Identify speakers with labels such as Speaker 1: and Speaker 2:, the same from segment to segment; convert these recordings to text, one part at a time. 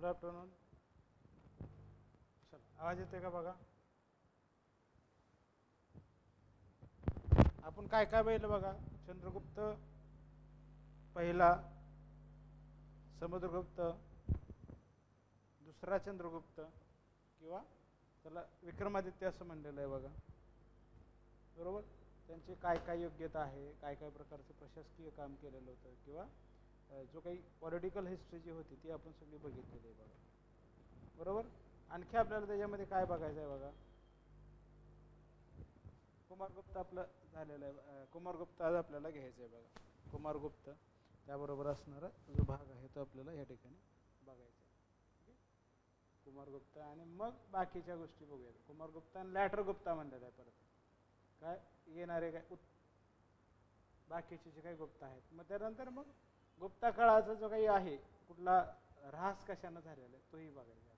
Speaker 1: Afternoon. चला आवाज येतोय का बघा. आपण काय काय पाहिलं बघा. चंद्रगुप्त पहिला, समुद्रगुप्त, दुसरा चंद्रगुप्त किंवा त्याला विक्रमादित्य असं म्हणलेलं आहे बघा. बरोबर. त्यांची काय काय योग्यता आहे, काय काय प्रकारचं प्रशासकीय काम केलेलं होतं किंवा जो काही पॉलिटिकल हिस्ट्री जी होती ती आपण सगळी बघितलेली आहे बघा. बरोबर. आणखी आपल्याला त्याच्यामध्ये काय बघायचं आहे बघा. कुमारगुप्त आपलं झालेलं आहे. कुमारगुप्त आज आपल्याला घ्यायचं आहे बघा. कुमारगुप्त त्याबरोबर असणारा जो भाग आहे तो आपल्याला या ठिकाणी बघायचा आहे. कुमारगुप्त आणि मग बाकीच्या गोष्टी बघूया. कुमारगुप्त आणि लॅटर गुप्ता म्हणलेलं आहे परत. काय येणारे काय बाकीचे जे काही गुप्त आहेत. मग त्यानंतर मग गुप्ता काळाचा जो काही आहे कुठला ऱ्हास कशानं झालेला आहे तोही बघायचा आहे.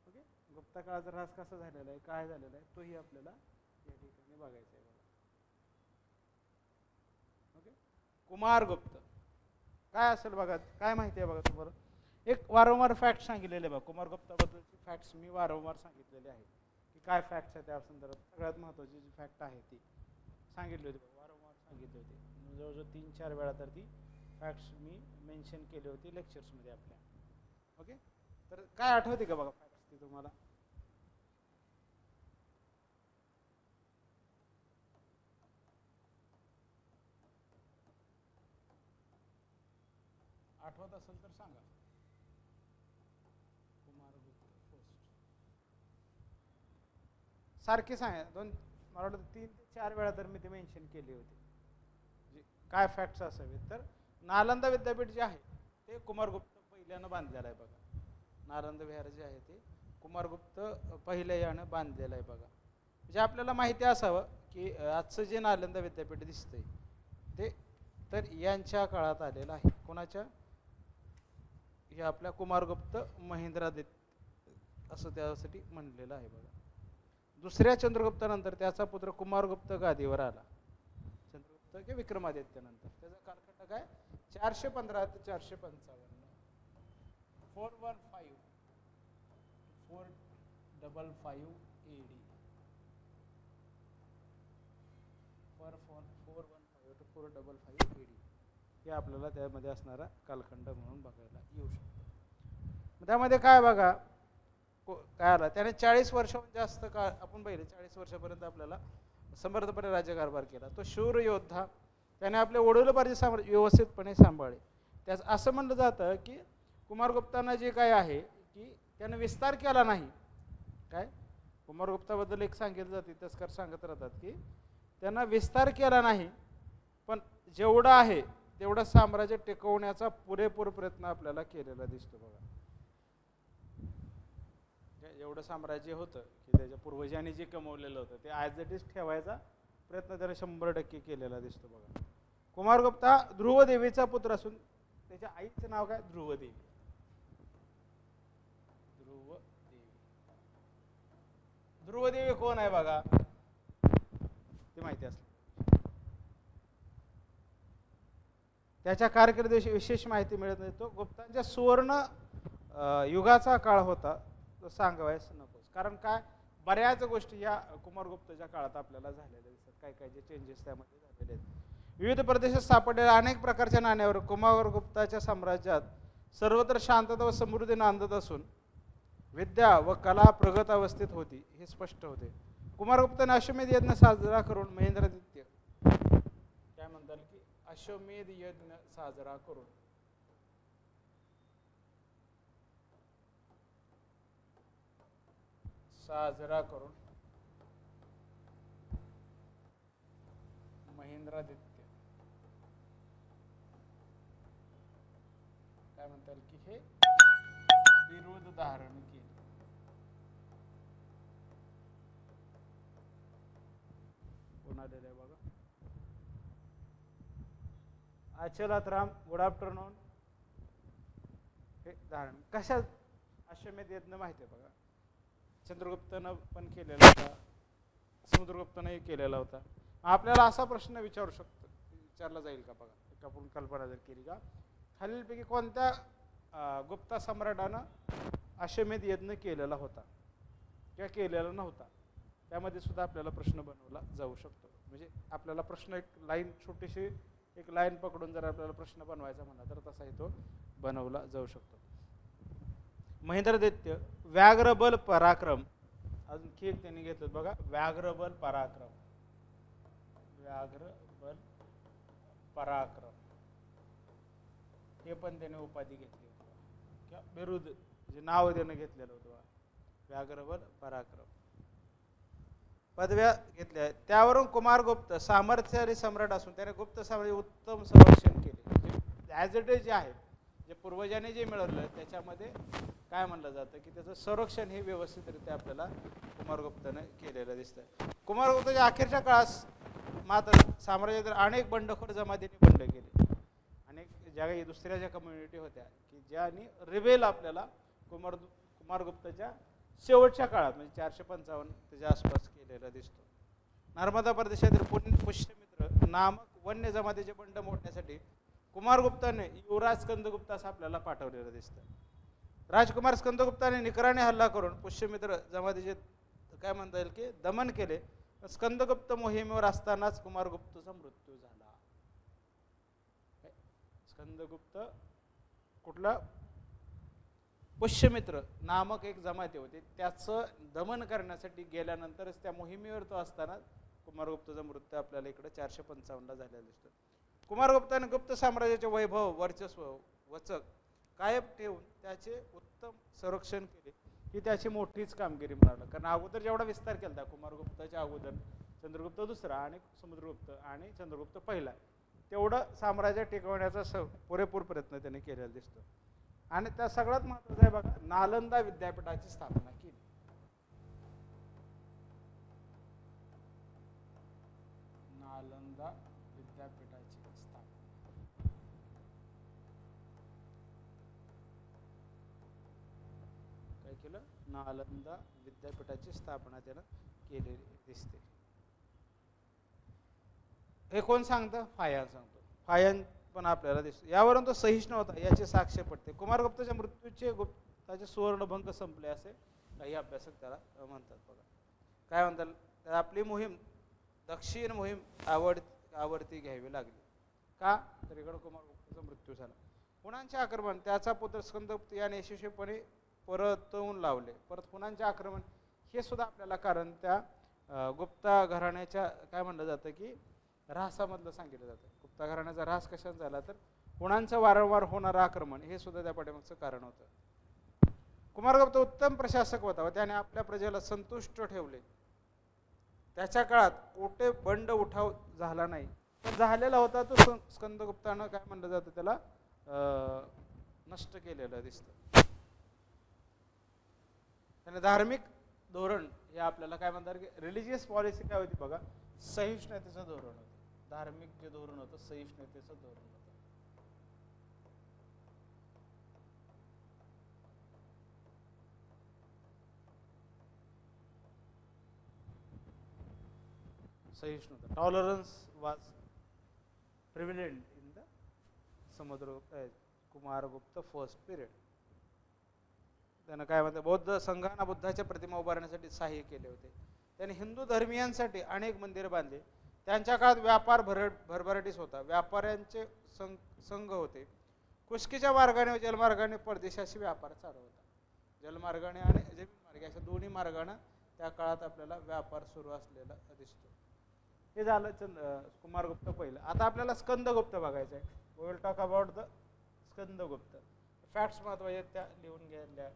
Speaker 1: ओके. गुप्ता काळाचा ऱ्हास कसा झालेला आहे, काय झालेला आहे तोही आपल्याला या ठिकाणी बघायचा आहे बघा. ओके. कुमारगुप्त काय असेल बघा. काय माहिती आहे बघा तुम्हाला. एक वारंवार फॅक्ट सांगितलेले बघा. कुमारगुप्ताबद्दलची फॅक्ट्स मी वारंवार सांगितलेले आहेत की काय फॅक्ट्स आहेत त्या संदर्भात. सगळ्यात महत्त्वाची जी फॅक्ट आहे ती सांगितली होती बघा. वारंवार सांगितली होती. जवळजवळ 3-4 वेळा तर ती फॅक्ट्स मी मेन्शन केली होती लेक्चर्समध्ये आपल्या. ओके. तर काय आठवते का बघा फॅक्ट्स ती तुम्हाला. आठवत असेल तर सांगा. कुमारगुप्त फर्स्ट सारखे सांगा. मला वाटतं 3 ते 4 वेळा तर मी ते मेन्शन केली होती. काय फॅक्ट्स असावेत. तर नालंदा विद्यापीठ जे आहे ते कुमारगुप्त पहिल्यानं बांधलेलं आहे बघा. नालंदा विहार जे आहे ते कुमारगुप्त पहिल्या यानं बांधलेलं आहे बघा. म्हणजे आपल्याला माहिती असावं की आजचं जे नालंदा विद्यापीठ दिसतंय ते तर यांच्या काळात आलेलं आहे. कोणाच्या. हे आपल्या कुमारगुप्त महेंद्रादित्य असं त्यासाठी म्हणलेलं आहे बघा. दुसऱ्या चंद्रगुप्तानंतर त्याचा पुत्र कुमारगुप्त गादीवर आला. चंद्रगुप्त किंवा विक्रमादित्य नंतर. त्याचा कालखंड काय 415 ते 455. 415 455 AD. 415 to 455 AD हे आपल्याला त्यामध्ये असणारा कालखंड म्हणून बघायला येऊ शकतो. त्यामध्ये काय बघा काय आला. त्याने 40 वर्षाहून जास्त काळ आपण पाहिले 40 वर्षापर्यंत आपल्याला समर्थपणे राज्यकारभार केला. तो शूर योद्धा. त्याने आपले वडिलोपार्जित साम्राज्य व्यवस्थितपणे सांभाळले. त्याच असं म्हणलं जातं की कुमारगुप्तांना जे काय आहे की त्याने विस्तार केला नाही. काय कुमारगुप्ताबद्दल एक सांगितलं जाते इतिहासकार सांगत राहतात की त्यांना विस्तार केला नाही पण जेवढं आहे तेवढं साम्राज्य टिकवण्याचा पुरेपूर प्रयत्न आपल्याला केलेला दिसतो बघा. एवढं साम्राज्य होतं की त्याच्या पूर्वजांनी जे कमवलेलं होतं ते ॲज इट इज ठेवायचा प्रयत्न त्याने 100% केलेला दिसतो बघा. कुमारगुप्ता ध्रुवदेवीचा पुत्र असून त्याच्या आईचं नाव काय ध्रुवदेवी. ध्रुवदेवी कोण आहे बघा ते माहिती असलं. त्याच्या कारकिर्दीविषयी विशेष माहिती मिळत नाही. तो गुप्तांच्या सुवर्ण युगाचा काळ होता तो सांगावायच नकोस. कारण काय बऱ्याच गोष्टी या कुमारगुप्तच्या काळात आपल्याला झालेल्या दिसतात. काय काय जे चेंजेस त्यामध्ये झालेले आहेत. विविध प्रदेशात सापडलेल्या अनेक प्रकारच्या नाण्यावर कुमारगुप्ताच्या साम्राज्यात सर्वत्र शांतता व समृद्धी नांदत असून विद्या व कला प्रगत अवस्थेत होती हे स्पष्ट होते. कुमारगुप्ताने अश्वमेध यज्ञ साजरा करून महेंद्रादित्य काय म्हणतात की अश्वमेध यज्ञ साजरा करून महेंद्रादित्य काय म्हणतात की हे बिरुद धारण केले. कोण आलेलं आहे बघा. अचलातराम गुड आफ्टरनून. हे धारण कशात अश्वमेध यज्ञ माहिती आहे बघा. चंद्रगुप्तानं पण केलेला होता, समुद्रगुप्तानंही केलेला होता. आपल्याला असा प्रश्न विचारला जाईल का बघा. एक आपण कल्पना जर केली का खालीलपैकी कोणत्या गुप्ता सम्राटानं अश्वमेध यज्ञ केलेला होता किंवा केलेला नव्हता, त्यामध्ये सुद्धा आपल्याला प्रश्न बनवला जाऊ शकतो. म्हणजे आपल्याला प्रश्न एक लाईन, छोटीशी एक लाईन पकडून जर आपल्याला प्रश्न बनवायचा म्हणला तर तसाही तो बनवला जाऊ शकतो. महेंद्रदैत्य व्याघ्रबल पराक्रम, आणखी एक त्यांनी घेतलं बघा, व्याघ्रबल पराक्रम. व्याघ्रबल पराक्रम हे पण त्याने उपाधी घेतली होती किंवा बिरुद जे नाव त्यानं घेतलेलं होतं, व्याघ्रबल पराक्रम. पदव्या घेतल्या. त्यावरून कुमारगुप्त सामर्थ्यशाली सम्राट असून त्याने गुप्त साम्राज्य उत्तम संरक्षण केले. ॲज इट इज जे आहे, जे पूर्वजांनी जे मिळवलं त्याच्यामध्ये काय म्हणलं जातं की त्याचं संरक्षण हे व्यवस्थितरित्या आपल्याला कुमारगुप्ताने केलेलं दिसतं. कुमारगुप्ताच्या अखेरच्या काळात मात्र साम्राज्यातील अनेक बंडखोर जमातींनी बंड केले. अनेक ज्या दुसऱ्या ज्या कम्युनिटी होत्या की ज्यांनी रिबेल आपल्याला कुमारगुप्ताच्या शेवटच्या काळात म्हणजे 455 त्याच्या आसपास केलेला दिसतो. नर्मदा प्रदेशातील पुष्यमित्र नामक वन्य जमातीचे बंड मोडण्यासाठी कुमारगुप्ताने युवराज स्कंदगुप्तास आपल्याला पाठवलेलं दिसतं. राजकुमार स्कंदगुप्ताने निकराने हल्ला करून पुष्यमित्र जमातीचे काय म्हणता येईल की दमन केले. स्कंदगुप्त मोहिमेवर असतानाच कुमारगुप्ताचा मृत्यू झाला. स्कंदगुप्त कुठला, पुष्यमित्र नामक एक जमाती होती, त्याचं दमन करण्यासाठी गेल्यानंतरच त्या मोहिमेवर तो असताना कुमारगुप्ताचा मृत्यू आपल्याला इकडे 455 झालेला दिसतो. कुमारगुप्ताने गुप्त साम्राज्याचे वैभव, वर्चस्व, वचक कायम ठेवून त्याचे उत्तम संरक्षण केले ही त्याची मोठीच कामगिरी म्हणाला. कारण अगोदर जेवढा विस्तार केला होता कुमारगुप्ताच्या अगोदर चंद्रगुप्त दुसरा आणि समुद्रगुप्त आणि चंद्रगुप्त पहिला, तेवढं साम्राज्य टिकवण्याचा पुरेपूर प्रयत्न त्याने केलेला दिसतो. आणि त्या सगळ्यात महत्त्वाचं आहे बघा, नालंदा विद्यापीठाची स्थापना केली. नालंदा विद्यापीठाची स्थापना काय केलं, नालंदा विद्यापीठाची स्थापना त्यानं केलेली दिसते. हे कोण सांगतं, फायान सांगतो. फायान पण आपल्याला दिसतो. यावरून तो सहिष्णू होता याची साक्ष पडते. कुमारगुप्ताच्या मृत्यूचे गुप्ताचे सुवर्णभंग संपले असे काही अभ्यासक त्याला म्हणतात. बघा काय म्हणतात, आपली मोहीम दक्षिण मोहीम आवर्ती घ्यावी लागली. का तर इकडे कुमारगुप्ताचा मृत्यू झाला. हुणांचे आक्रमण त्याचा पुत्र स्कंदगुप्त याने यशस्वीपणे परतवून लावले. परत हुणांचे आक्रमण हे सुद्धा आपल्याला कारण त्या गुप्ता घराण्याच्या काय म्हणलं जातं की ऱ्हासामधलं सांगितलं जातं. गुप्ता घराण्याचा ऱ्हास कशात झाला तर हुणांचं वारंवार होणारं आक्रमण हे सुद्धा त्या पाठीमागचं कारण होतं. कुमारगुप्त उत्तम प्रशासक होता व त्याने आपल्या प्रजेला संतुष्ट ठेवले. त्याच्या काळात कोठे बंड उठाव झाला नाही, पण झालेला होता तो स्कंदगुप्तानं काय म्हणलं जातं त्याला नष्ट केलेलं दिसतं. त्याने धार्मिक धोरण हे आपल्याला काय म्हणतात की रिलिजियस पॉलिसी काय होती बघा, सहिष्णुतेचं धोरण होतं. धार्मिक जे धोरण होतं सहिष्णुतेचं धोरण होतं. सहिष्णुता, tolerance was prevalent in the Kumaragupta first period. त्यानं काय म्हणतात, बौद्ध संघांना बुद्धाच्या प्रतिमा उभारण्यासाठी सहाय्य केले होते. त्याने हिंदू धर्मियांसाठी अनेक मंदिरे बांधली. त्यांच्या काळात व्यापार भरभराटीस होता. व्यापाऱ्यांचे संघ होते. कुस्कीच्या मार्गाने व जलमार्गाने परदेशाशी व्यापार चालू होता. जलमार्गाने आणि जमीन मार्गे अशा दोन्ही मार्गाने त्या काळात आपल्याला व्यापार सुरू असलेला दिसतो. हे झालं कुमारगुप्त पहिलं. आता आपल्याला स्कंदगुप्त बघायचं आहे. We will talk about the Skandagupta. Facts महत्त्वाच्या त्या लिहून घ्यायला.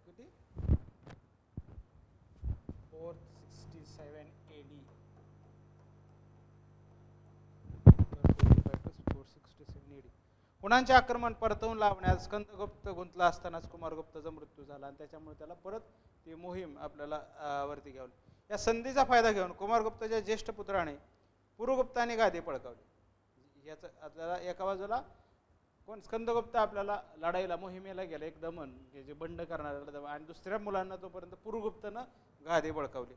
Speaker 1: किती 467 AD. 467 AD. हुणांचे आक्रमण परतवून लावण्यात स्कंदगुप्त गुंतला असतानाच कुमारगुप्ताचा मृत्यू झाला आणि त्याच्यामुळे त्याला परत ती मोहीम आपल्याला वरती घ्यावी. या संधीचा फायदा घेऊन कुमारगुप्ताच्या ज्येष्ठ पुत्राने पुरुगुप्ताने गादी पळकावली. याचं आपल्याला एका बाजूला कोण स्कंदगुप्त आपल्याला लढाईला मोहिमेला गेला एक दमन हे जे बंड करणाऱ्याला दमन, आणि दुसऱ्या मुलांना तोपर्यंत पुरुगुप्तनं गादी बळकावली.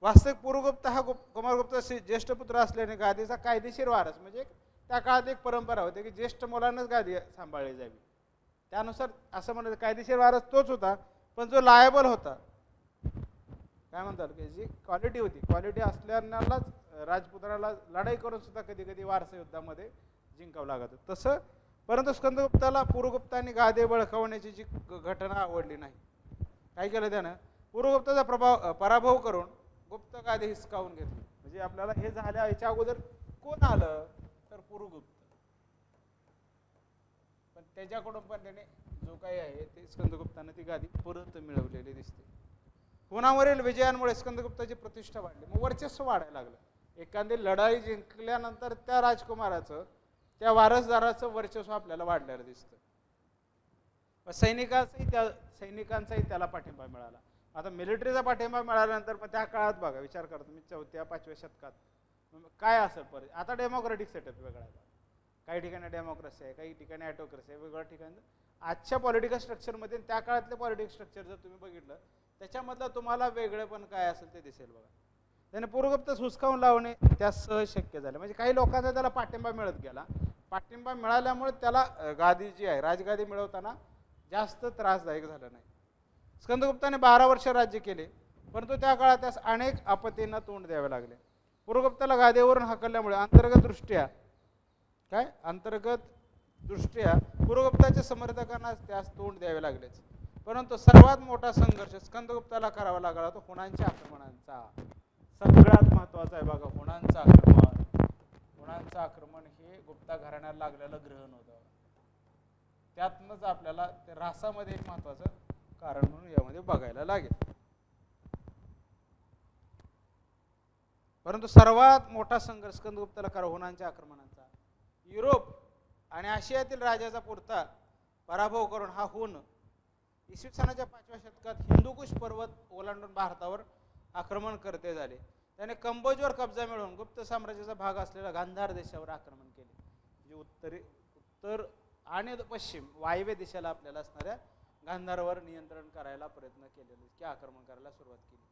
Speaker 1: वास्तविक पुरुगुप्त हा कुमारगुप्त ज्येष्ठ पुत्र असल्याने गादीचा कायदेशीर वारस, म्हणजे त्या काळात एक परंपरा होती की ज्येष्ठ मुलांनाच गादी सांभाळली जावी. त्यानुसार असं म्हणत कायदेशीर वारस तोच होता, पण जो लायबल होता काय म्हणतात की जी क्वालिटी होती, क्वालिटी असल्यालाच राजपुत्राला लढाई करून सुद्धा कधी कधी वारसा युद्धामध्ये जिंकावं लागत. तसं परंतु स्कंदगुप्ताला पुरुगुप्तांनी गादी बळकावण्याची जी घटना आवडली नाही. काय केलं त्यानं, पुरुगुप्ताचा पराभव करून गुप्त गादी हिसकावून घेतली. म्हणजे आपल्याला हे झाल्या याच्या अगोदर कोण आलं तर पुरुगुप्त, पण त्याच्याकडून पण त्याने जो काही आहे ते स्कंदगुप्ताने ती गादी परत मिळवलेली दिसते. हुनावरील विजयांमुळे स्कंदगुप्ताची प्रतिष्ठा वाढली, मग वर्चस्व वाढायला लागलं. एखादी लढाई जिंकल्यानंतर त्या राजकुमाराचं त्या वारसदाराचं वर्चस्व आपल्याला वाढलेलं दिसतं. सैनिकांचाही त्याला पाठिंबा मिळाला. आता मिलिटरीचा पाठिंबा मिळाल्यानंतर मग त्या काळात बघा विचार करा तुम्ही 4थ्या-5व्या शतकात काय असेल परिस्थिती. आता डेमोक्रेटिक सेटअप वेगळा आहे, काही ठिकाणी डेमोक्रेसी आहे, काही ठिकाणी ऑटोक्रेसी आहे, वेगळ्या ठिकाणी. आजच्या पॉलिटिकल स्ट्रक्चरमध्ये त्या काळातले पॉलिटिकल स्ट्रक्चर जर तुम्ही बघितलं त्याच्यामधलं तुम्हाला वेगळेपण काय असेल ते दिसेल बघा. त्याने पुरुगुप्त हुसकावून लावणे त्या सहज शक्य झालं. म्हणजे काही लोकांचा त्याला पाठिंबा मिळत गेला. पाठिंबा मिळाल्यामुळे त्याला गादी जी आहे राजगादी मिळवताना जास्त त्रासदायक झालं नाही. स्कंदगुप्ताने 12 वर्ष राज्य केले, परंतु त्या काळात त्यास अनेक आपत्तींना तोंड द्यावे लागले. पुरुगुप्ताला गादीवरून हकलल्यामुळे अंतर्गत दृष्ट्या पुरुगुप्ताच्या समर्थकांना त्यास तोंड द्यावे लागलेच. परंतु सर्वात मोठा संघर्ष स्कंदगुप्ताला करावा लागला तो हुणांच्या आक्रमणांचा. सगळ्यात महत्वाचा आहे बघा हुणांचं आक्रमण. हुणांचं आक्रमण हे गुप्ता घराण्याला लागलेलं ग्रहण होतं. त्यातनंच आपल्याला ते रासामध्ये एक महत्वाचं कारण म्हणून यामध्ये बघायला लागेल. परंतु सर्वात मोठा संघर्ष स्कंदगुप्ताला करावा हुणांच्या आक्रमणांचा. युरोप आणि आशियातील राजाचा पुरता पराभव करून हा हुन इसवी सनाच्या 5व्या शतकात हिंदुकुश पर्वत ओलांडून भारतावर आक्रमण करते झाले. त्याने कंबोजवर कब्जा मिळवून गुप्त साम्राज्याचा भाग असलेल्या गांधार देशावर आक्रमण केले. जे उत्तर आणि पश्चिम वायव्य दिशेला आपल्याला असणाऱ्या गांधारवर नियंत्रण करायला प्रयत्न केलेले की आक्रमण करायला सुरुवात केली.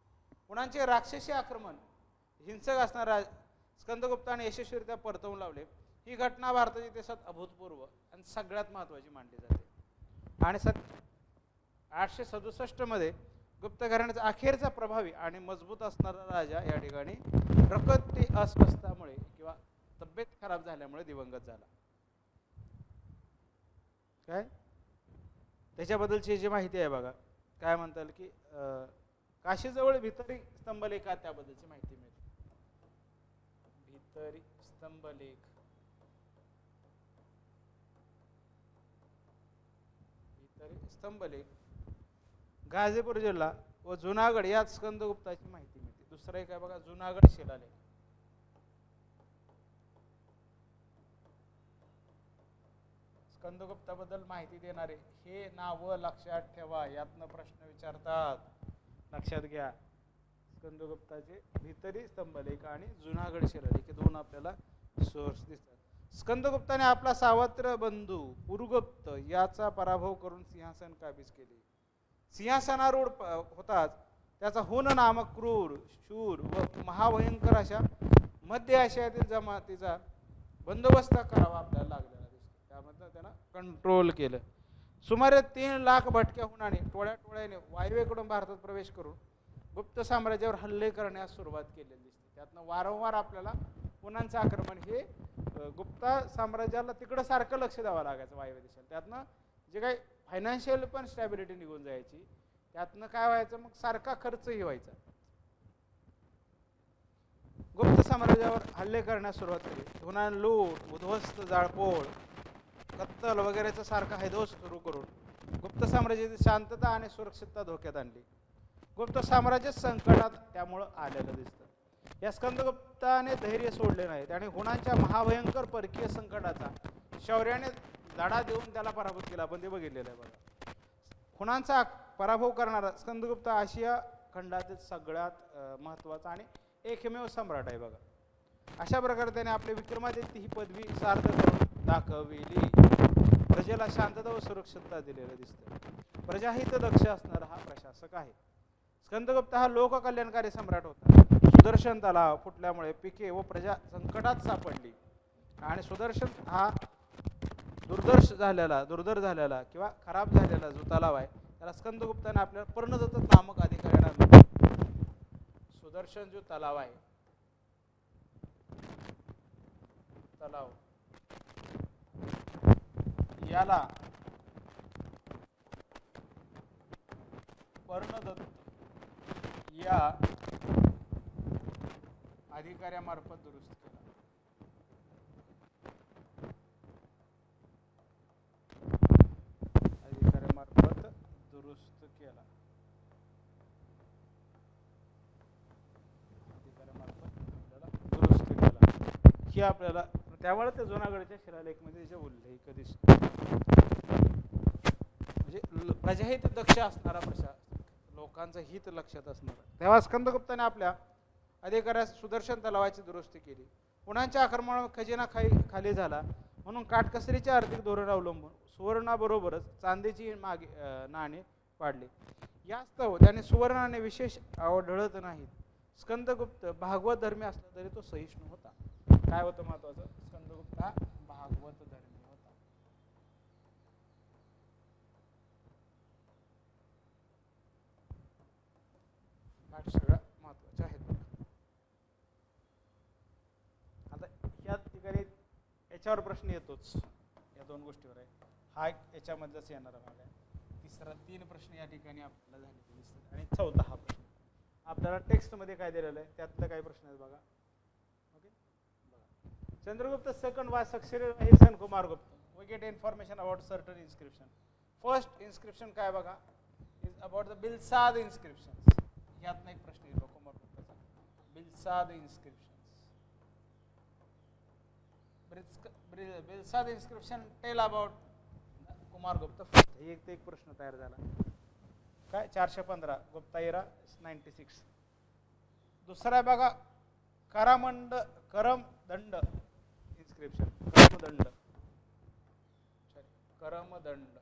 Speaker 1: हुणांचे राक्षसी आक्रमण हिंसक असणारा स्कंदगुप्ताने यशस्वीरित्या परतवून लावले. ही घटना भारताच्या इतिहासात अभूतपूर्व आणि सगळ्यात महत्त्वाची मानली जाते. आणि 867 मध्ये गुप्त घराण्याचा अखेरचा प्रभावी आणि मजबूत असणारा राजा या ठिकाणी प्रकृती अस्वस्थामुळे किंवा तब्येत खराब झाल्यामुळे दिवंगत झाला. काय त्याच्याबद्दलची जी माहिती आहे बघा, काय म्हणता येईल की काशीजवळ भितरी स्तंभलेखा त्याबद्दलची माहिती मिळते. भितरी स्तंभलेख गाझीपूर जिल्हा व जुनागड यात स्कंदगुप्ताची माहिती मिळते. दुसरा एक आहे बघा जुनागड शिलालेख. स्कंदगुप्ताबद्दल माहिती देणारे हे नाव लक्षात ठेवा, यातनं प्रश्न विचारतात, लक्षात घ्या. स्कंदगुप्ताचे भितरी स्तंभलेख आणि जुनागड शिलालेख हे दोन आपल्याला सोर्स दिसतात. स्कंदगुप्ताने आपला सावत्र बंधू पुरुगुप्त याचा पराभव करून सिंहासन काबीज केले. सिंहासनारूढ होताच त्याचा हुन नामक क्रूर, शूर व महाभयंकर अशा मध्य आशियातील जमातीचा बंदोबस्त करावा आपल्याला लागलेला दिसतो. त्यामध्ये त्यानं कंट्रोल केलं. सुमारे 3 लाख भटक्या हुनाने टोळ्याने वायव्येकडून भारतात प्रवेश करून गुप्त साम्राज्यावर हल्ले करण्यास सुरुवात केलेली दिसते. त्यातनं वारंवार आपल्याला हुनांचं आक्रमण हे गुप्ता साम्राज्याला तिकडं सारखं लक्ष द्यावं लागायचं वायव्य दिशेला. त्यातनं जे काही फायनान्शियल पण स्टॅबिलिटी निघून जायची, त्यातनं काय व्हायचं मग सारखा खर्चही व्हायचा. गुप्त साम्राज्यावर हल्ले करण्यास सुरुवात केली. हुनाने लूट, उद्ध्वस्त, जाळपोळ, कत्तल वगैरेचा सारखा हैदोस सुरू करून गुप्त साम्राज्याची शांतता आणि सुरक्षितता धोक्यात आणली. गुप्त साम्राज्य संकटात त्यामुळं आलेलं दिसतं. या स्कंदगुप्ताने धैर्य सोडले नाही. त्याने हुनांच्या महाभयंकर परकीय संकटाचा शौर्याने लढा देऊन त्याला पराभूत केला. आपण ते बघितलेलं आहे बघा. हुनांचा पराभव करणारा स्कंदगुप्त आशिया खंडातील सगळ्यात महत्त्वाचा आणि एकमेव सम्राट आहे बघा. अशा प्रकारे त्याने आपल्या विक्रमादित्य ही पदवी सार्थ करून दाखविली. प्रजेला शांतता व सुरक्षितता दिलेलं दिसतं. प्रजाहित दक्ष असणारा हा प्रशासक आहे. स्कंदगुप्त हा लोककल्याणकारी सम्राट होता. सुदर्शन तलाव फुटल्यामुळे पिके व प्रजा संकटात सापडली आणि सुदर्शन हा दुर्धर झालेला किंवा खराब झालेला जो तलाव आहे त्याला स्कंदगुप्ताने आपल्या पर्णदत्त नामक अधिकाऱ्यांना सुदर्शन जो तलाव आहे तलाव याला पर्णदत्त या अधिकाऱ्यामार्फत दुरुस्त केला. अधिकाऱ्यामार्फत दुरुस्त केला. ही आपल्याला त्यामुळे ते जुनागडच्या शिलालेखमध्ये त्याचे उल्लेख दिसतो. म्हणजे प्रजाहित दक्ष असणारा लोकांचं हित लक्षात असणारा. तेव्हा स्कंदगुप्ताने आपल्या अधिकाऱ्यास सुदर्शन तलावाची दुरुस्ती केली. पुण्याच्या आक्रमणामुळे खजिना खाली झाला म्हणून काटकसरीचे आर्थिक धोरण अवलंबून सुवर्णाबरोबरच चांदीची नाणी पाडली. यास्तव त्याने सुवर्णाने विशेष आढळत नाहीत. स्कंदगुप्त भागवत धर्मी असला तरी तो सहिष्णू होता. काय होतं महत्वाचं? स्कंदगुप्त हा भागवत धर्मी होता. सगळ्या महत्वाच्या आहेत. आता या ठिकाणी याच्यावर प्रश्न येतोच. या दोन गोष्टीवर आहे. हा याच्यामधलाच येणारा भाग आहे. तिसरा 3 प्रश्न या ठिकाणी आपल्याला झालेले दिसतात आणि 4था हा प्रश्न आपल्याला टेक्स्ट मध्ये काय दिलेलं आहे त्यातलं काही प्रश्न आहेत बघा. ओके बघा. Chandragupta second was succeeded by his son Kumaragupta. We get information about certain inscription. First inscription काय बघा is about the बिलसाद inscriptions. यातनं एक प्रश्न येतो कुमारगुप्ताचा. बिलसाद inscriptions. बिलसाद inscription tell about Kumaragupta. एक प्रश्न तयार झाला. काय 415 गुप्ता एरा 96. दुसरा आहे बघा करमदंड इन्स्क्रिप्शन. करमदंड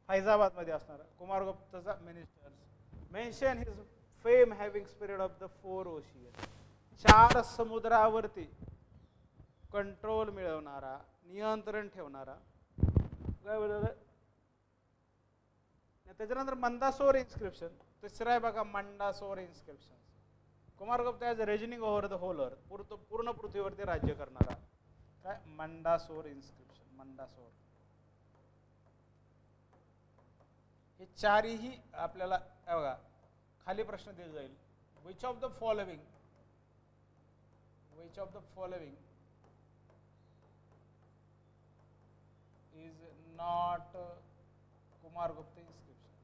Speaker 1: फैजाबाद मध्ये असणार. कुमारगुप्ताचा ministers mention his fame having spirit of the 4 ocean. 4 समुद्रावरती कंट्रोल मिळवणारा, नियंत्रण ठेवणारा. काय बोललं? त्याच्यानंतर मंदासोर इन्स्क्रिप्शन. तिसरा आहे बघा Mandasor inscription. Kumaragupta as reigning over the whole earth. पूर्ण पृथ्वीवरती राज्य करणारा. काय मंडासोर इन्स्क्रिप्शन. मंडासोर. हे 4ही आपल्याला बघा खाली प्रश्न दिला जाईल. Which of the following is not Kumaragupta inscriptions.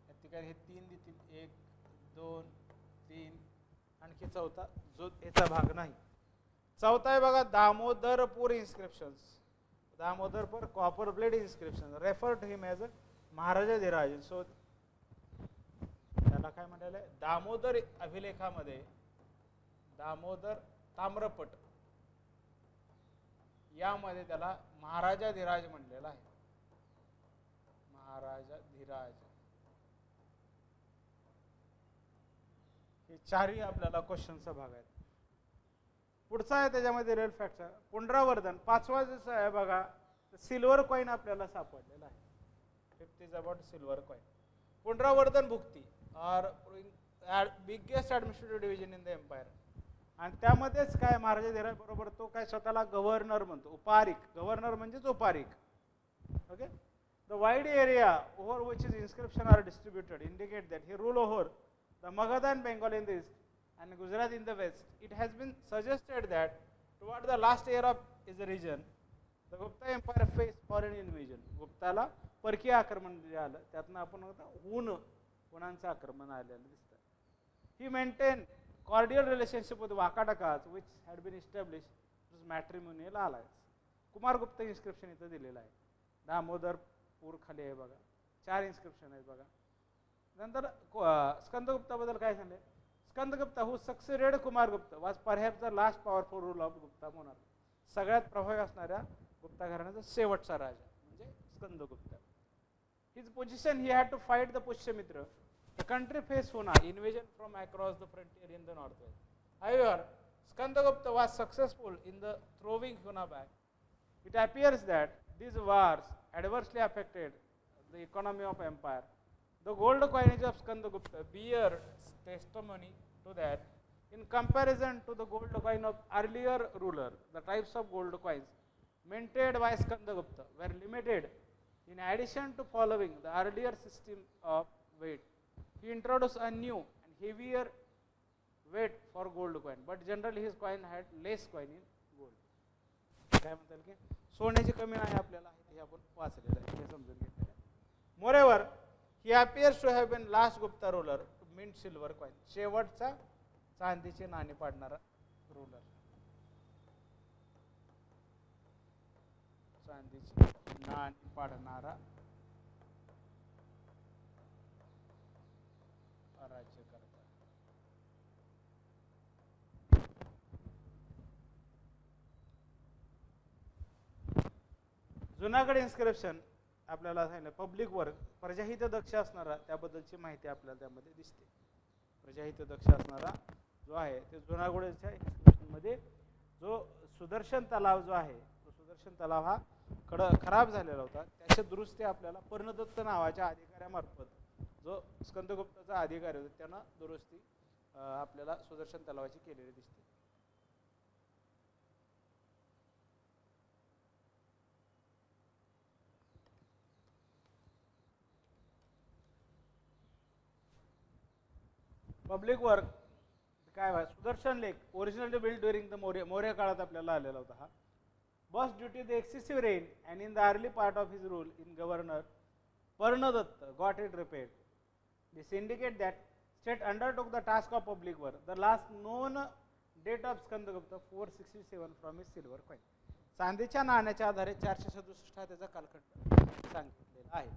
Speaker 1: या ठिकाणी हे 3 देतील. 1 2 3 आणखी 4था जो याचा भाग नाही. 4था आहे बघा Damodarpur inscriptions. Damodarpur copper blade inscription refer to him as Maharaja Dhiraj. So त्याला काय म्हणाले? दामोदर अभिलेखामध्ये दामोदर ताम्रपट यामध्ये त्याला महाराजा धीराज म्हणलेला आहे. महाराजा धीराज. हे 4ही आपल्याला क्वेश्चनचा भाग आहे. पुढचा आहे त्याच्यामध्ये रिअल फॅक्ट. पुनरावर्तन 5वा जसं आहे बघा सिल्वर कॉइन आपल्याला सापडलेला आहे. 5th is about silver coin. पुनरावर्तन भुक्ती are biggest administrative division in the empire. आणि त्यामध्येच काय महाराजा धीराज बरोबर तो काय स्वतःला गव्हर्नर म्हणतो. उपारिक. गव्हर्नर म्हणजेच उपारिक. Okay. The wide area over which is inscription are distributed indicate that he rule over the Magadha and Bengal in the east and Gujarat in the west. It has been suggested that toward the last year of is a region the Gupta empire face foreign invasion. गुप्ताला परकीय आक्रमण जे आलं त्यातनं आपण हुणांचं आक्रमण आलेलं दिसतं. ही maintain cordial relationship with Vakatakas which had been established as matrimonial alliance. Kumaragupta inscription इथं दिलेलं आहे. दामोदरपूर खाली आहे बघा. 4 इन्स्क्रिप्शन आहेत बघा. नंतर स्कंदगुप्ताबद्दल काय सांगले, Skandagupta who succeeded Kumaragupta was perhaps the last powerful rule of Gupta monarch. सगळ्यात प्रभावी असणाऱ्या गुप्ता घराण्याचा शेवटचा राजा म्हणजे Skandagupta. His position he had to fight the Pushyamitra. The country face Huna invasion from across the frontier in the north west. However, Skandagupta was successful in the throwing Huna back. It appears that these wars adversely affected the economy of empire. The gold coinage of Skandagupta bears testimony to that. In comparison to the gold coin of earlier ruler, the types of gold coins minted by Skandagupta were limited. In addition to following the earlier system of weight, he introduced a new and heavier weight for gold coin, but generally his coin had less coin in gold. काय म्हणतात की सोन्याची कमी नाही आपल्याला हे आपण वाचलेलं आहे, हे समजून घेतलेलं आहे. Moreover he appears to have been last Gupta ruler to mint silver coin. शेवटचा चांदीची नाणी पाडणारा रुलर, चांदीची नाणी पाडणारा राज्यकर्ता. जुनागड इन्स्क्रिप्शन आपल्याला सांगितलं पब्लिक वर्क प्रजाहित दक्ष असणारा त्याबद्दलची माहिती आपल्याला त्यामध्ये दिसते. प्रजाहित दक्ष असणारा जो आहे ते जुनागडच्या इन्स्क्रिप्शनमध्ये जो सुदर्शन तलाव जो आहे तो सुदर्शन तलाव हा खराब झालेला होता, त्याची दुरुस्ती आपल्याला पर्णदत्त नावाच्या अधिकाऱ्यामार्फत जो स्कंदगुप्ताचा अधिकारी होता त्यांना दुरुस्ती आपल्याला सुदर्शन तलावाची केलेली दिसते. पब्लिक वर्क काय आहे, Sudarshan lake originally build during the Maurya काळात आपल्याला आलेला होता हा. बस due to the excessive rain and in the early part of his rule in governor Parnadatta got it repaired. This indicate that state undertook the task of public work. The last known date of Skandagupta 467 from his silver coin. चांदीच्या नाण्याच्या आधारे 467 हा त्याचा कालखंड सांगितलेला आहे.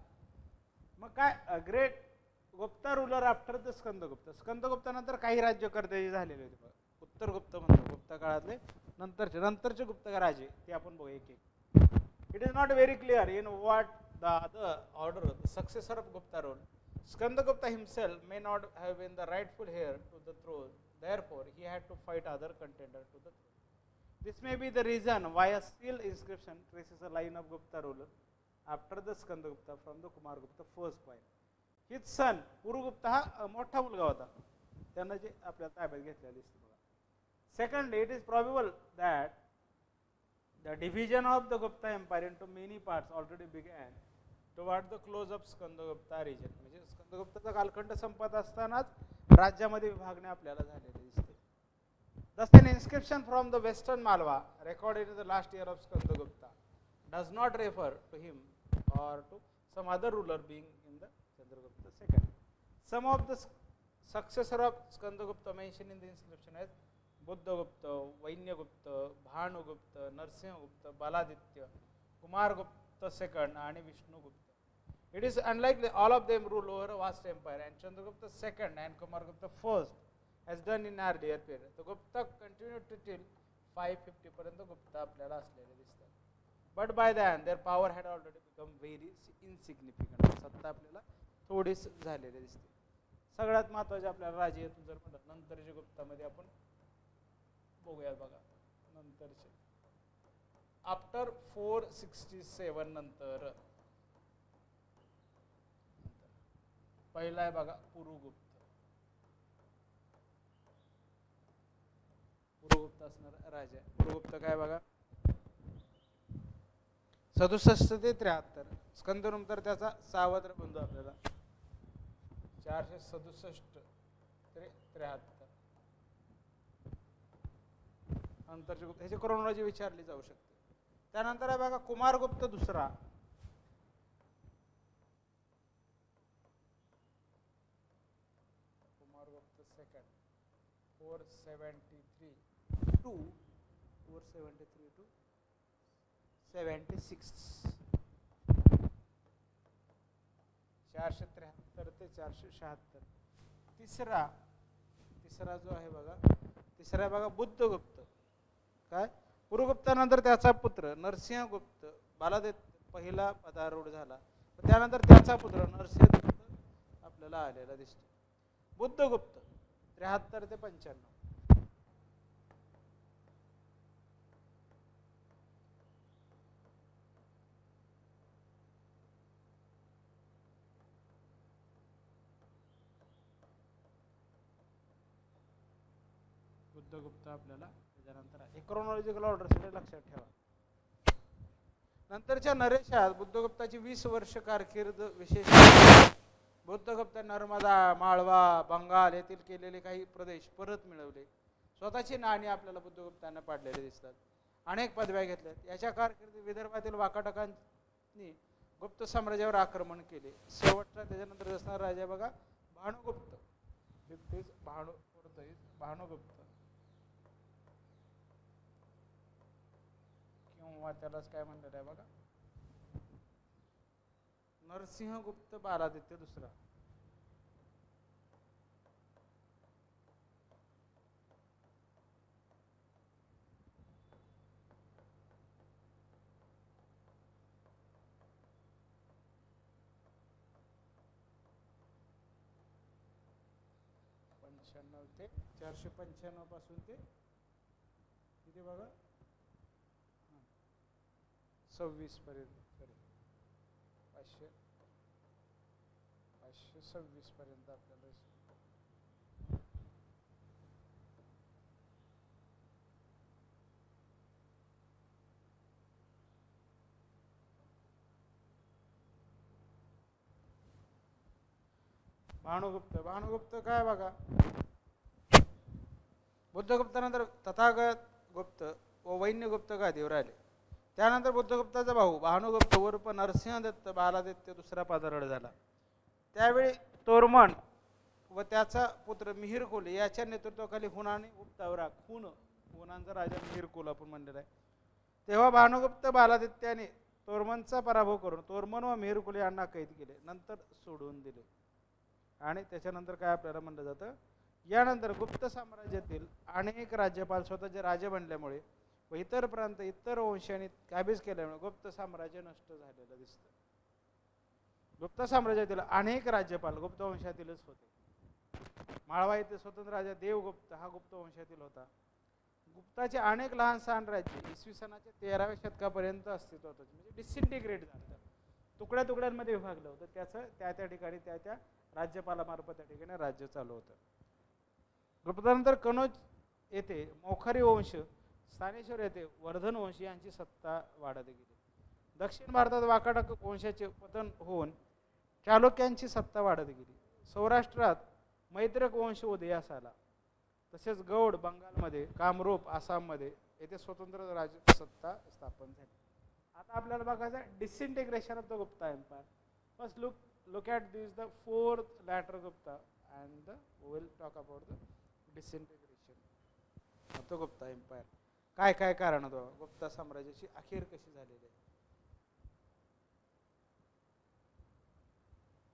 Speaker 1: मग काय great Gupta ruler after the Skandagupta. स्कंदगुप्तानंतर काही राज्यकर्ते झालेले होते बघा, उत्तरगुप्त म्हणतो गुप्ता काळातले नंतरचे गुप्त राजे ते आपण बघू एक एक. It is not very clear in what the other order the successor of Gupta rule. Skandagupta himself may not have been the rightful heir to the throne, therefore he had to fight other contenders to the throne. This may be the reason why a seal inscription traces a line of Gupta ruler after the Skandagupta from the Kumargupta first coin. His son Purugupta हा मोठा मुलगा होता, त्यांना जे आपल्याला ताब्यात घेतलेलं दिसतं बघा. Secondly, it is probable that the division of the Gupta empire into many parts already began toward the close of Skandagupta region. म्हणजे स्कंदगुप्ताचा कालखंड संपत असतानाच राज्यामध्ये विभागणी आपल्याला झालेली दिसते. Thus an inscription from the western Malwa recorded in the last year of Skandagupta does not refer to him or to some other ruler being in the Chandragupta II. Some of the successor of Skandagupta mentioned in the inscription as Buddhagupta, Vainyagupta, Bhanugupta, Narsimhagupta, Baladitya, Kumargupta II and Vishnugupta. It is unlikely all of them rule over a vast empire, and Chandragupta II and Kumargupta I has done in earlier period. The Gupta continued till 550 पर्यंत गुप्ता आपल्याला असलेले दिसतात. But by then their power had already become very insignificant. सत्ता आपल्याला थोडीच झालेली दिसते. सगळ्यात महत्त्वाचे आपल्याला राजे येथून जर म्हटलं नंतरचे गुप्तामध्ये आपण बघूया बघा. नंतरचे आफ्टर 467 नंतर पहिला आहे बघा पुरुगुप्त. पुरुगुप्त असणार राजा. पुरुगुप्त काय बघा 67 ते 73. स्कंदनंतर त्याचा सावत्र बंधू आपल्याला 467 ते 73 नंतरचे गुप्त. ह्याची क्रोनॉलॉजी विचारली जाऊ शकते. त्यानंतर आहे बघा कुमारगुप्त दुसरा. Kumaragupta second 473 to 76. 473 ते 476. तिसरा जो आहे बघा, तिसरा आहे बघा बुद्धगुप्त. काय, पुरुगुप्तानंतर त्याचा पुत्र नरसिंहगुप्त बालादित्य पहिला पदारूढ झाला. त्यानंतर त्याचा पुत्र नरसिंहगुप्त आपल्याला आलेला दिसतो. बुद्धगुप्त 73 ते 95. बुद्धगुप्त आपल्याला त्याच्यानंतर हे क्रोनॉलॉजिकल ऑर्डरसाठी लक्षात ठेवा. नंतरच्या नरेशात बुद्धगुप्ताची 20 वर्ष कारकीर्द विशेष. बुद्धगुप्त नर्मदा, माळवा, बंगाल येथील केलेले काही प्रदेश परत मिळवले. स्वतःची नाणी आपल्याला बुद्धगुप्तांना पाडलेले दिसतात. अनेक पदव्या घेतल्यात. याच्या कारकिर्दीत विदर्भातील वाकाटकांनी गुप्त साम्राज्यावर आक्रमण केले. शेवटचा त्याच्यानंतर असणारा राजा बघा भानुगुप्त. भानुगुप्त किंवा त्यालाच काय म्हणतात आहे बघा नरसिंहगुप्त बालादित्य दुसरा. ते 495 पासून ते किती बघा 26 पर्यंत, 526 पर्यंत आपल्याला. भानुगुप्त काय बघा, बुद्धगुप्तानंतर तथागत गुप्त व वैन्यगुप्त गादीवर आले. त्यानंतर बुद्धगुप्ताचा भाऊ भानुगुप्त उर्फ नरसिंहदत्त बालादित्य दुसरा पदारूढ झाला. त्यावेळी तोरमन व त्याचा पुत्र मिहिरकुल याच्या नेतृत्वाखाली हुनाने गुप्तावर हुनांचा राजा मिहिरकुल आपण म्हणलेला आहे. तेव्हा भानुगुप्त बालादित्याने तोरमनचा पराभव करून तोरमन व मिहिरकुल यांना कैद केले, नंतर सोडून दिले. आणि त्याच्यानंतर काय आपल्याला म्हणलं जातं, यानंतर गुप्त साम्राज्यातील अनेक राज्यपाल स्वतःचे राजे बनल्यामुळे व इतर प्रांत इतर वंशांनी काबीज केल्यामुळे गुप्त साम्राज्य नष्ट झालेलं दिसतं. गुप्त साम्राज्यातील अनेक राज्यपाल गुप्त वंशातीलच होते. माळवा येथे स्वतंत्र राजा देवगुप्त हा गुप्त वंशातील होता. गुप्ताचे अनेक लहान सहान राज्य इसवी सनाच्या 13व्या शतकापर्यंत अस्तित्वात होते, म्हणजे डिसइंटिग्रेट झालं, तुकड्या तुकड्यांमध्ये विभागलं होतं. त्याचं त्या ठिकाणी त्या राज्यपालामार्फत त्या ठिकाणी राज्य चालू होतं. गुप्तानंतर कनौज येथे मोखारी वंश, स्थानेश्वर येथे वर्धन वंश यांची सत्ता वाढत गेली. दक्षिण भारतात वाकाटक वंशाचे पतन होऊन चालुक्यांची सत्ता वाढत गेली. सौराष्ट्रात मैत्रक वंश उदयास आला. तसेच गौड बंगालमध्ये, कामरूप आसाममध्ये येथे स्वतंत्र राजसत्ता स्थापन झाली. आता आपल्याला बघायचं disintegration of the Gupta empire. First look at this, the fourth latter Gupta, and we will talk about the disintegration of the Gupta empire. काय कारण होतं गुप्ता साम्राज्याची अखेर कशी झालेली आहे,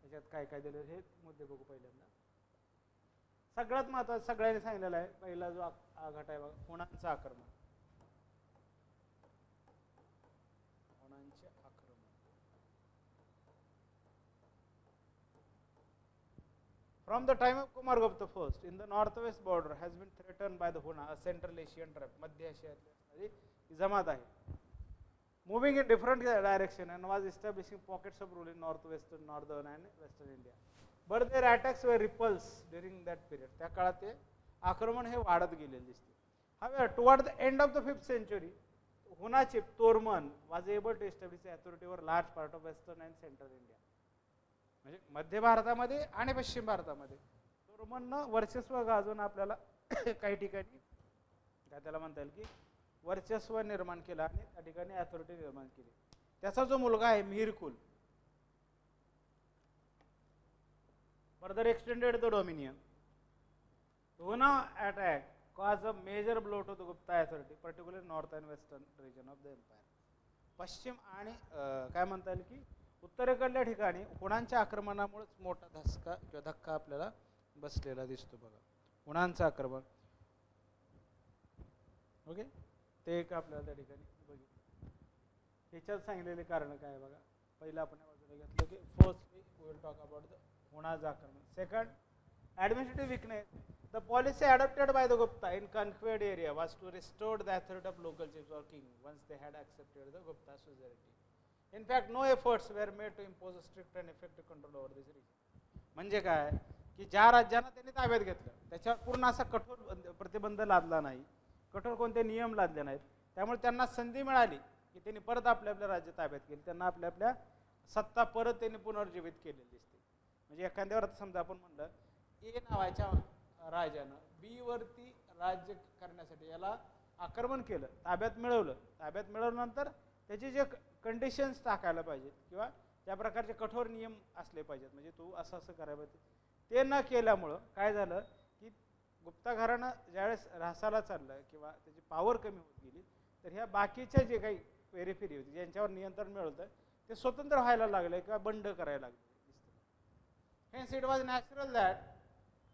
Speaker 1: त्याच्यात काय दिलं हे मुद्दे बघू. पहिल्यांदा सगळ्यात महत्त्वाचं सगळ्यांनी सांगितलेलं आहे, पहिला जो घट आहे बघा हुणांचं आक्रमण. From the time of Kumargupta first, in the northwest border has been threatened by the Huna, a Central Asian tribe, Madhya Asia जमात आहे, moving in different direction and was establishing pockets of rule in northwestern, northern and western India. But their attacks were repulsed during that period. त्या काळात ते आक्रमण हे वाढत गेलेले दिसते. However, toward the end of the 5th century, Huna chief Torman was able to establish authority over large part of western and central India. म्हणजे मध्य भारतामध्ये आणि पश्चिम भारतामध्ये तोरमननं वर्चस्व गाजवून आपल्याला काही ठिकाणी काय त्याला म्हणता येईल की वर्चस्व निर्माण केलं आणि त्या ठिकाणी अथॉरिटी निर्माण केली. त्याचा जो मुलगा आहे Mihirakula further extended the dominion. Huna attack cause a major blow to the Gupta authority, particular north and western region of the empire. पश्चिम आणि काय म्हणता येईल की उत्तरेकडल्या ठिकाणी हुणांच्या आक्रमणामुळेच मोठा धक्का आपल्याला बसलेला दिसतो बघा. हुणांचं आक्रमण, ओके, ते एक आपल्याला त्या ठिकाणी बघितलं. ह्याच्यात सांगितलेले कारण काय बघा. पहिलं आपण या बाजूला घेतलं की first we will talk about the हुणाचं आक्रमण. Second, administrative weakness. The policy adopted by the Gupta in conquered area was to restore the authority of local chiefs or king once they had accepted the Gupta suzerainty. In fact, no efforts were made to impose a strict and effective control over this region. म्हणजे काय की ज्या राज्यांना त्यांनी ताब्यात घेतलं त्याच्यावर पूर्ण असा कठोर प्रतिबंध लादला नाही, कठोर कोणते नियम लादले नाहीत. त्यामुळे त्यांना संधी मिळाली की त्यांनी परत आपल्या आपल्या राज्य ताब्यात केले, त्यांना आपल्या आपल्या सत्ता परत त्यांनी पुनर्जीवित केलेली दिसते. म्हणजे एखाद्यावर आता समजा आपण म्हणलं ए नावाच्या राजानं बी वरती राज्य करण्यासाठी याला आक्रमण केलं, ताब्यात मिळवलं. ताब्यात मिळवल्यानंतर त्याचे जे कंडिशन्स टाकायला पाहिजेत किंवा त्या प्रकारचे कठोर नियम असले पाहिजेत, म्हणजे तू असं असं करायला पाहिजे, ते न केल्यामुळं काय झालं की गुप्ता घराणं ज्यावेळेस ऱ्हासाला चाललं किंवा त्याची पॉवर कमी होत गेली तर ह्या बाकीच्या जे काही पेरिफेरी होती ज्यांच्यावर नियंत्रण मिळवतं ते स्वतंत्र व्हायला लागले किंवा बंड करायला लागले. Hence it was natural that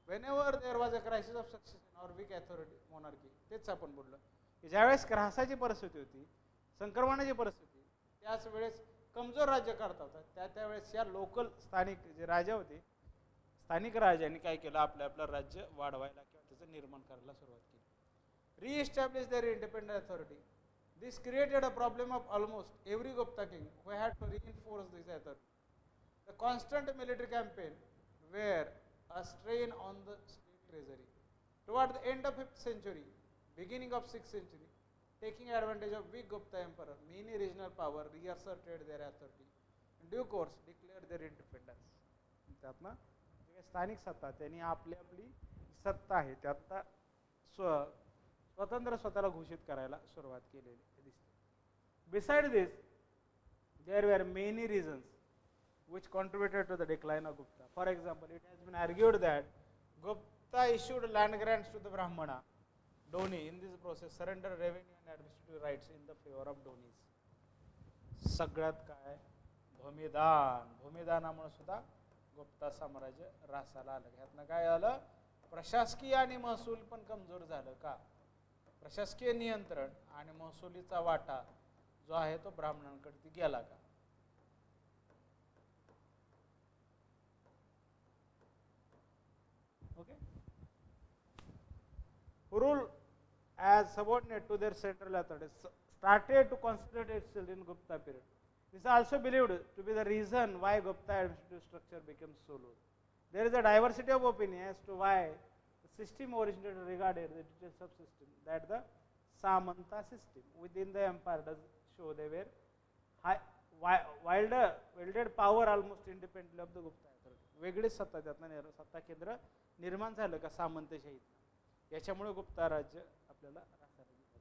Speaker 1: whenever there was a crisis of succession or weak authority monarchy, तेच आपण बोललो की ज्यावेळेस ऱ्हासाची परिस्थिती होती, संक्रमणाची परिस्थिती, त्याच वेळेस कमजोर राज्य करता होता, त्यावेळेस या लोकल स्थानिक जे राजा होते, स्थानिक राजांनी काय केलं, आपलं आपलं राज्य वाढवायला किंवा त्याचं निर्माण करायला सुरुवात केली. Re-establish their independent authority. This created a problem of almost every Gupta king who had to reinforce this authority. The constant military campaign were a strain on the state treasury. Toward the end of 5th century, beginning of 6th century, taking advantage of weak Gupta emperor, many regional power reasserted their authority. In due course, declared their independence. त्यातनं स्थानिक सत्ता त्यांनी आपली आपली सत्ता आहे त्यातनं स्वतंत्र स्वतःला घोषित करायला सुरुवात केलेली दिसते. Besides this, there were many reasons which contributed to the decline of Gupta. For example, it has been argued that Gupta issued land grants to the Brahmana, Doni. In this process, surrender revenue and administrative rights in the favor of Donis. सगळ्यात काय भूमिदान, भूमिदानामुळे सुद्धा गुप्ता साम्राज्य रासाला आलं. ह्यातनं काय आलं, प्रशासकीय आणि महसूल पण कमजोर झालं. का, प्रशासकीय नियंत्रण आणि महसुलीचा वाटा जो आहे तो ब्राह्मणांकडे गेला का. Okay, who rule as subordinate to their central authorities started to concentrate itself in Gupta period. This is also believed to be the reason why Gupta administrative structure became so loose. There is a diversity of opinion as to why the system originated regarded the detailed subsystem that the Samanta system within the empire does show they were wielded power almost independently of the Gupta authority. वेगळीच सत्ता त्यातनं सत्ता केंद्र निर्माण झालं का सामंतशाहीत, याच्यामुळे गुप्ता राज्य आपल्याला रासायनिक.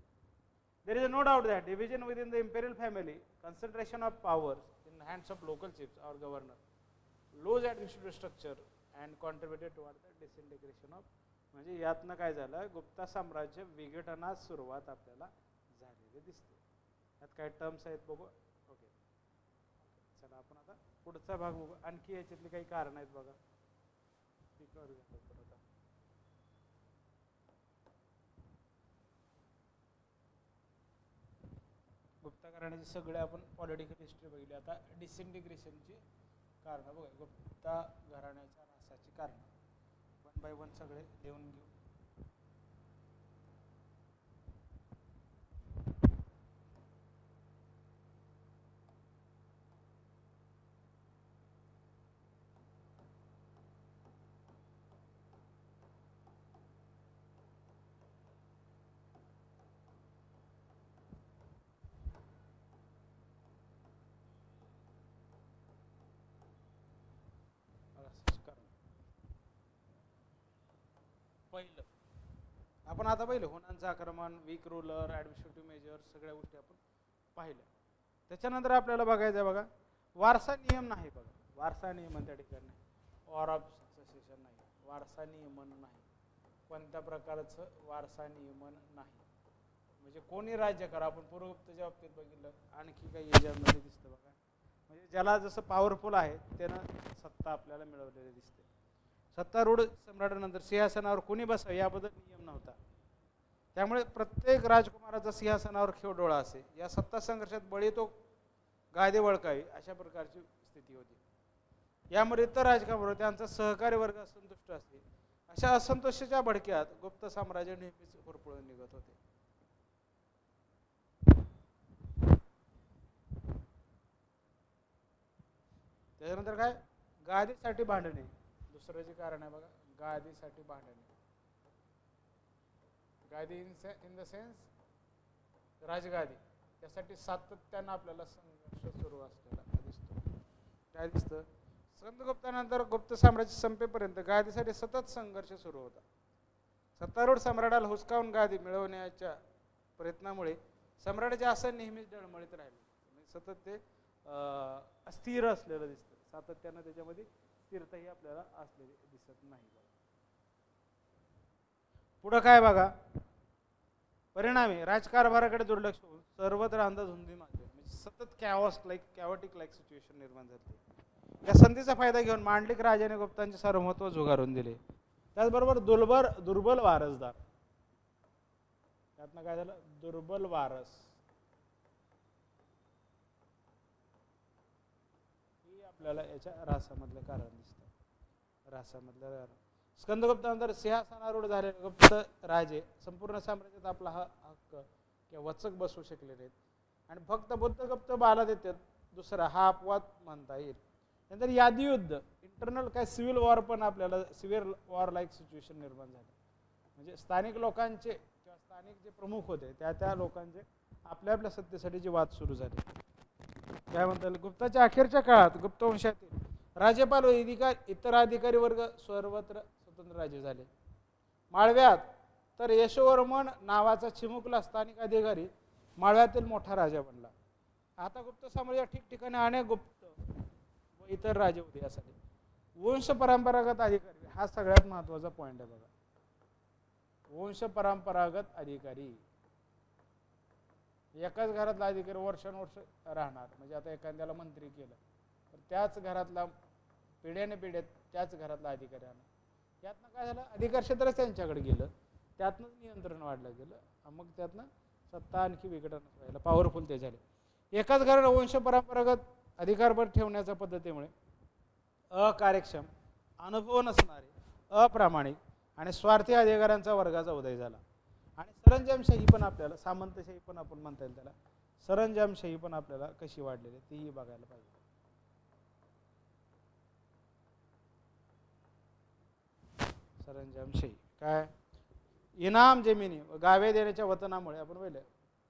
Speaker 1: There is no doubt that division within the imperial family, concentration of powers in the hands of local chiefs or governor, loose administrative structure and contributed toward the disintegration of. म्हणजे यातनं काय झालं, गुप्ता साम्राज्य विघटनास सुरुवात आपल्याला झालेली दिसते. यात काय टर्म्स आहेत बघू. ओके, चला आपण आता पुढचा भाग बघू. आणखी याच्यातली काही कारण आहेत बघा. गुप्ता घराण्याची सगळे आपण पॉलिटिकल हिस्ट्री बघितली. आता डिसइंटिग्रेशनची कारणं बघा. गुप्ता घराण्याच्या ऱ्हासाची कारणं 1 by 1 सगळे लिहून घेऊ. पहिलं आपण आता पहिलं हुणांचं आक्रमण, वीक रूलर, ॲडमिनिस्ट्रेटिव्ह मेजर, सगळ्या गोष्टी आपण पाहिल्या. त्याच्यानंतर आपल्याला बघायचं आहे बघा वारसा नियम नाही. बघा वारसा नियमन त्या ठिकाणी वॉर ऑफ सक्सेशन नाही, वारसा नियमन नाही, कोणत्या प्रकारचं वारसा नियमन नाही. म्हणजे कोणी राज्य करा. आपण पूर्वगुप्तच्या बाबतीत बघितलं, आणखी काही याच्यामध्ये दिसतं बघा. म्हणजे ज्याला जसं पॉवरफुल आहे त्यानं सत्ता आपल्याला मिळवलेली दिसते. सत्तारूढ सम्राटानंतर सिंहासनावर कोणी बसावं याबद्दल नियम नव्हता. त्यामुळे प्रत्येक राजकुमाराचा सिंहासनावर खेळडोळा असे. या सत्ता संघर्षात बळी तो गादी वळकावी अशा प्रकारची स्थिती होती. यामुळे इतर राजकुमार त्यांचा सहकारी वर्ग असंतुष्ट असते. अशा असंतोषाच्या भडक्यात गुप्त साम्राज्य नेहमीच होरपळून निघत होते. त्याच्यानंतर काय, गादीसाठी भांडणे. दुसरं जे कारण आहे बघा, गादीसाठी भांडणे. गादी इन द सेन्स राजगादी, त्यासाठी सातत्यानं आपल्याला संघर्ष सुरू असलेला दिसतो. काय दिसतं, स्कंदगुप्तानंतर गुप्त साम्राज्य संपेपर्यंत गादीसाठी सतत संघर्ष सुरू होता. सत्तारूढ सम्राटाला हुसकावून गादी मिळवण्याच्या प्रयत्नामुळे सम्राटाचे आसन नेहमीच डळमळीत राहिले. सतत ते अस्थिर असलेलं दिसतं. सातत्यानं त्याच्यामध्ये स्थिरताही आपल्याला असलेली दिसत नाही. पुढं काय बघा, परिणामी राजकारभाराकडे दुर्लक्ष होऊन सर्वत्र अंधाधुंदी माजली. म्हणजे सतत कॅओटिक लाईक सिच्युएशन निर्माण झाली. या संधीचा फायदा घेऊन मांडलिक राजाने गुप्तांचे सार्वभौमत्व झुगारून दिले. त्याचबरोबर दुर्बल वारसदार, त्यातनं काय झालं, दुर्बल वारस ही आपल्याला याच्या ऱ्हासामधलं कारण दिसतं. ऱ्हासामधलं स्कंदगुप्तानंतर सिंहासनारूढ झालेले गुप्त राजे संपूर्ण साम्राज्यात आपला हा हक्क किंवा वचक बसवू शकले नाहीत. आणि फक्त बुद्धगुप्त बालादित्य दुसरा हा अपवाद म्हणता येईल. नंतर यादी युद्ध, इंटरनल काय सिव्हिल वॉर पण आपल्याला सिव्हिल वॉर लाईक सिच्युएशन निर्माण झालं. म्हणजे स्थानिक लोकांचे किंवा स्थानिक जे प्रमुख होते त्या लोकांचे आपल्या सत्तेसाठी जे वाद सुरू झाले. काय म्हणता येईल, गुप्ताच्या अखेरच्या काळात गुप्त वंशातील राज्यपाल व इतर अधिकारी वर्ग सर्वत्र स्वतंत्र राज्य झाले. माळव्यात तर यशोवर्मन नावाचा चिमुकला स्थानिक अधिकारी माळव्यातील मोठा राजा बनला. आता गुप्त साम्राज्यात ठिकठिकाणी अनेक गुप्त व इतर राजे होते. यासाठी वंश परंपरागत अधिकारी हा सगळ्यात महत्वाचा पॉईंट आहे बघा. वंश परंपरागत अधिकारी, एकाच घरातला अधिकारी वर्षानुवर्ष राहणार. म्हणजे आता एखाद्याला मंत्री केलं तर त्याच घरातला पिढ्याने पिढ्यात त्याच घरातला अधिकारी राहणार. त्यातनं काय झालं, अधिकार क्षेत्रच त्यांच्याकडे गेलं, त्यातनंच नियंत्रण वाढलं गेलं. मग त्यातनं सत्ता आणखी विघटन व्हायला पॉवरफुल ते झाले. एकाच घराला वंश परंपरागत अधिकारभर ठेवण्याच्या पद्धतीमुळे अकार्यक्षम, अनुभव नसणारे, अप्रामाणिक आणि स्वार्थी अधिकाऱ्यांचा वर्गाचा उदय झाला. आणि सरंजामशाही पण आपल्याला, सामंतशाही पण आपण म्हणता येईल त्याला, सरंजामशाही पण आपल्याला कशी वाढलेली तीही बघायला पाहिजे. सरंजामशाही काय, इनाम जमिनी व गावे देण्याच्या वतनामुळे आपण पाहिलं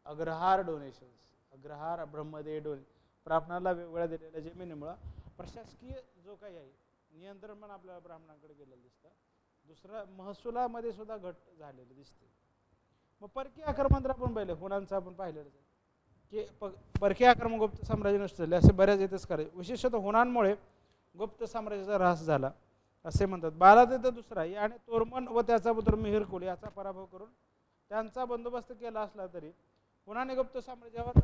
Speaker 1: अग्रहार डोनेशन्स, अग्रहार ब्रह्मदेय डोने, ब्राह्मणाला वेगवेगळ्या दिलेल्या जमिनीमुळे प्रशासकीय जो काही आहे नियंत्रण पण आपल्याला ब्राह्मणांकडे गेलेलं दिसतं. दुसरं, महसुलामध्ये सुद्धा घट झालेली दिसते. मग परकीय आक्रमण तर आपण पाहिलं, हुनांचं आपण पाहिलेलं की परकीय आक्रमण गुप्त साम्राज्य नष्ट झाले असे बऱ्याच येथेच करायचे. विशेषतः हुनांमुळे गुप्त साम्राज्याचा ऱ्हास झाला असे म्हणतात. बालादित्य दुसरा याने तोरमन व त्याचा पुत्र मिहिरकुल याचा पराभव करून त्यांचा बंदोबस्त केला असला तरी हुनाने गुप्त साम्राज्यावर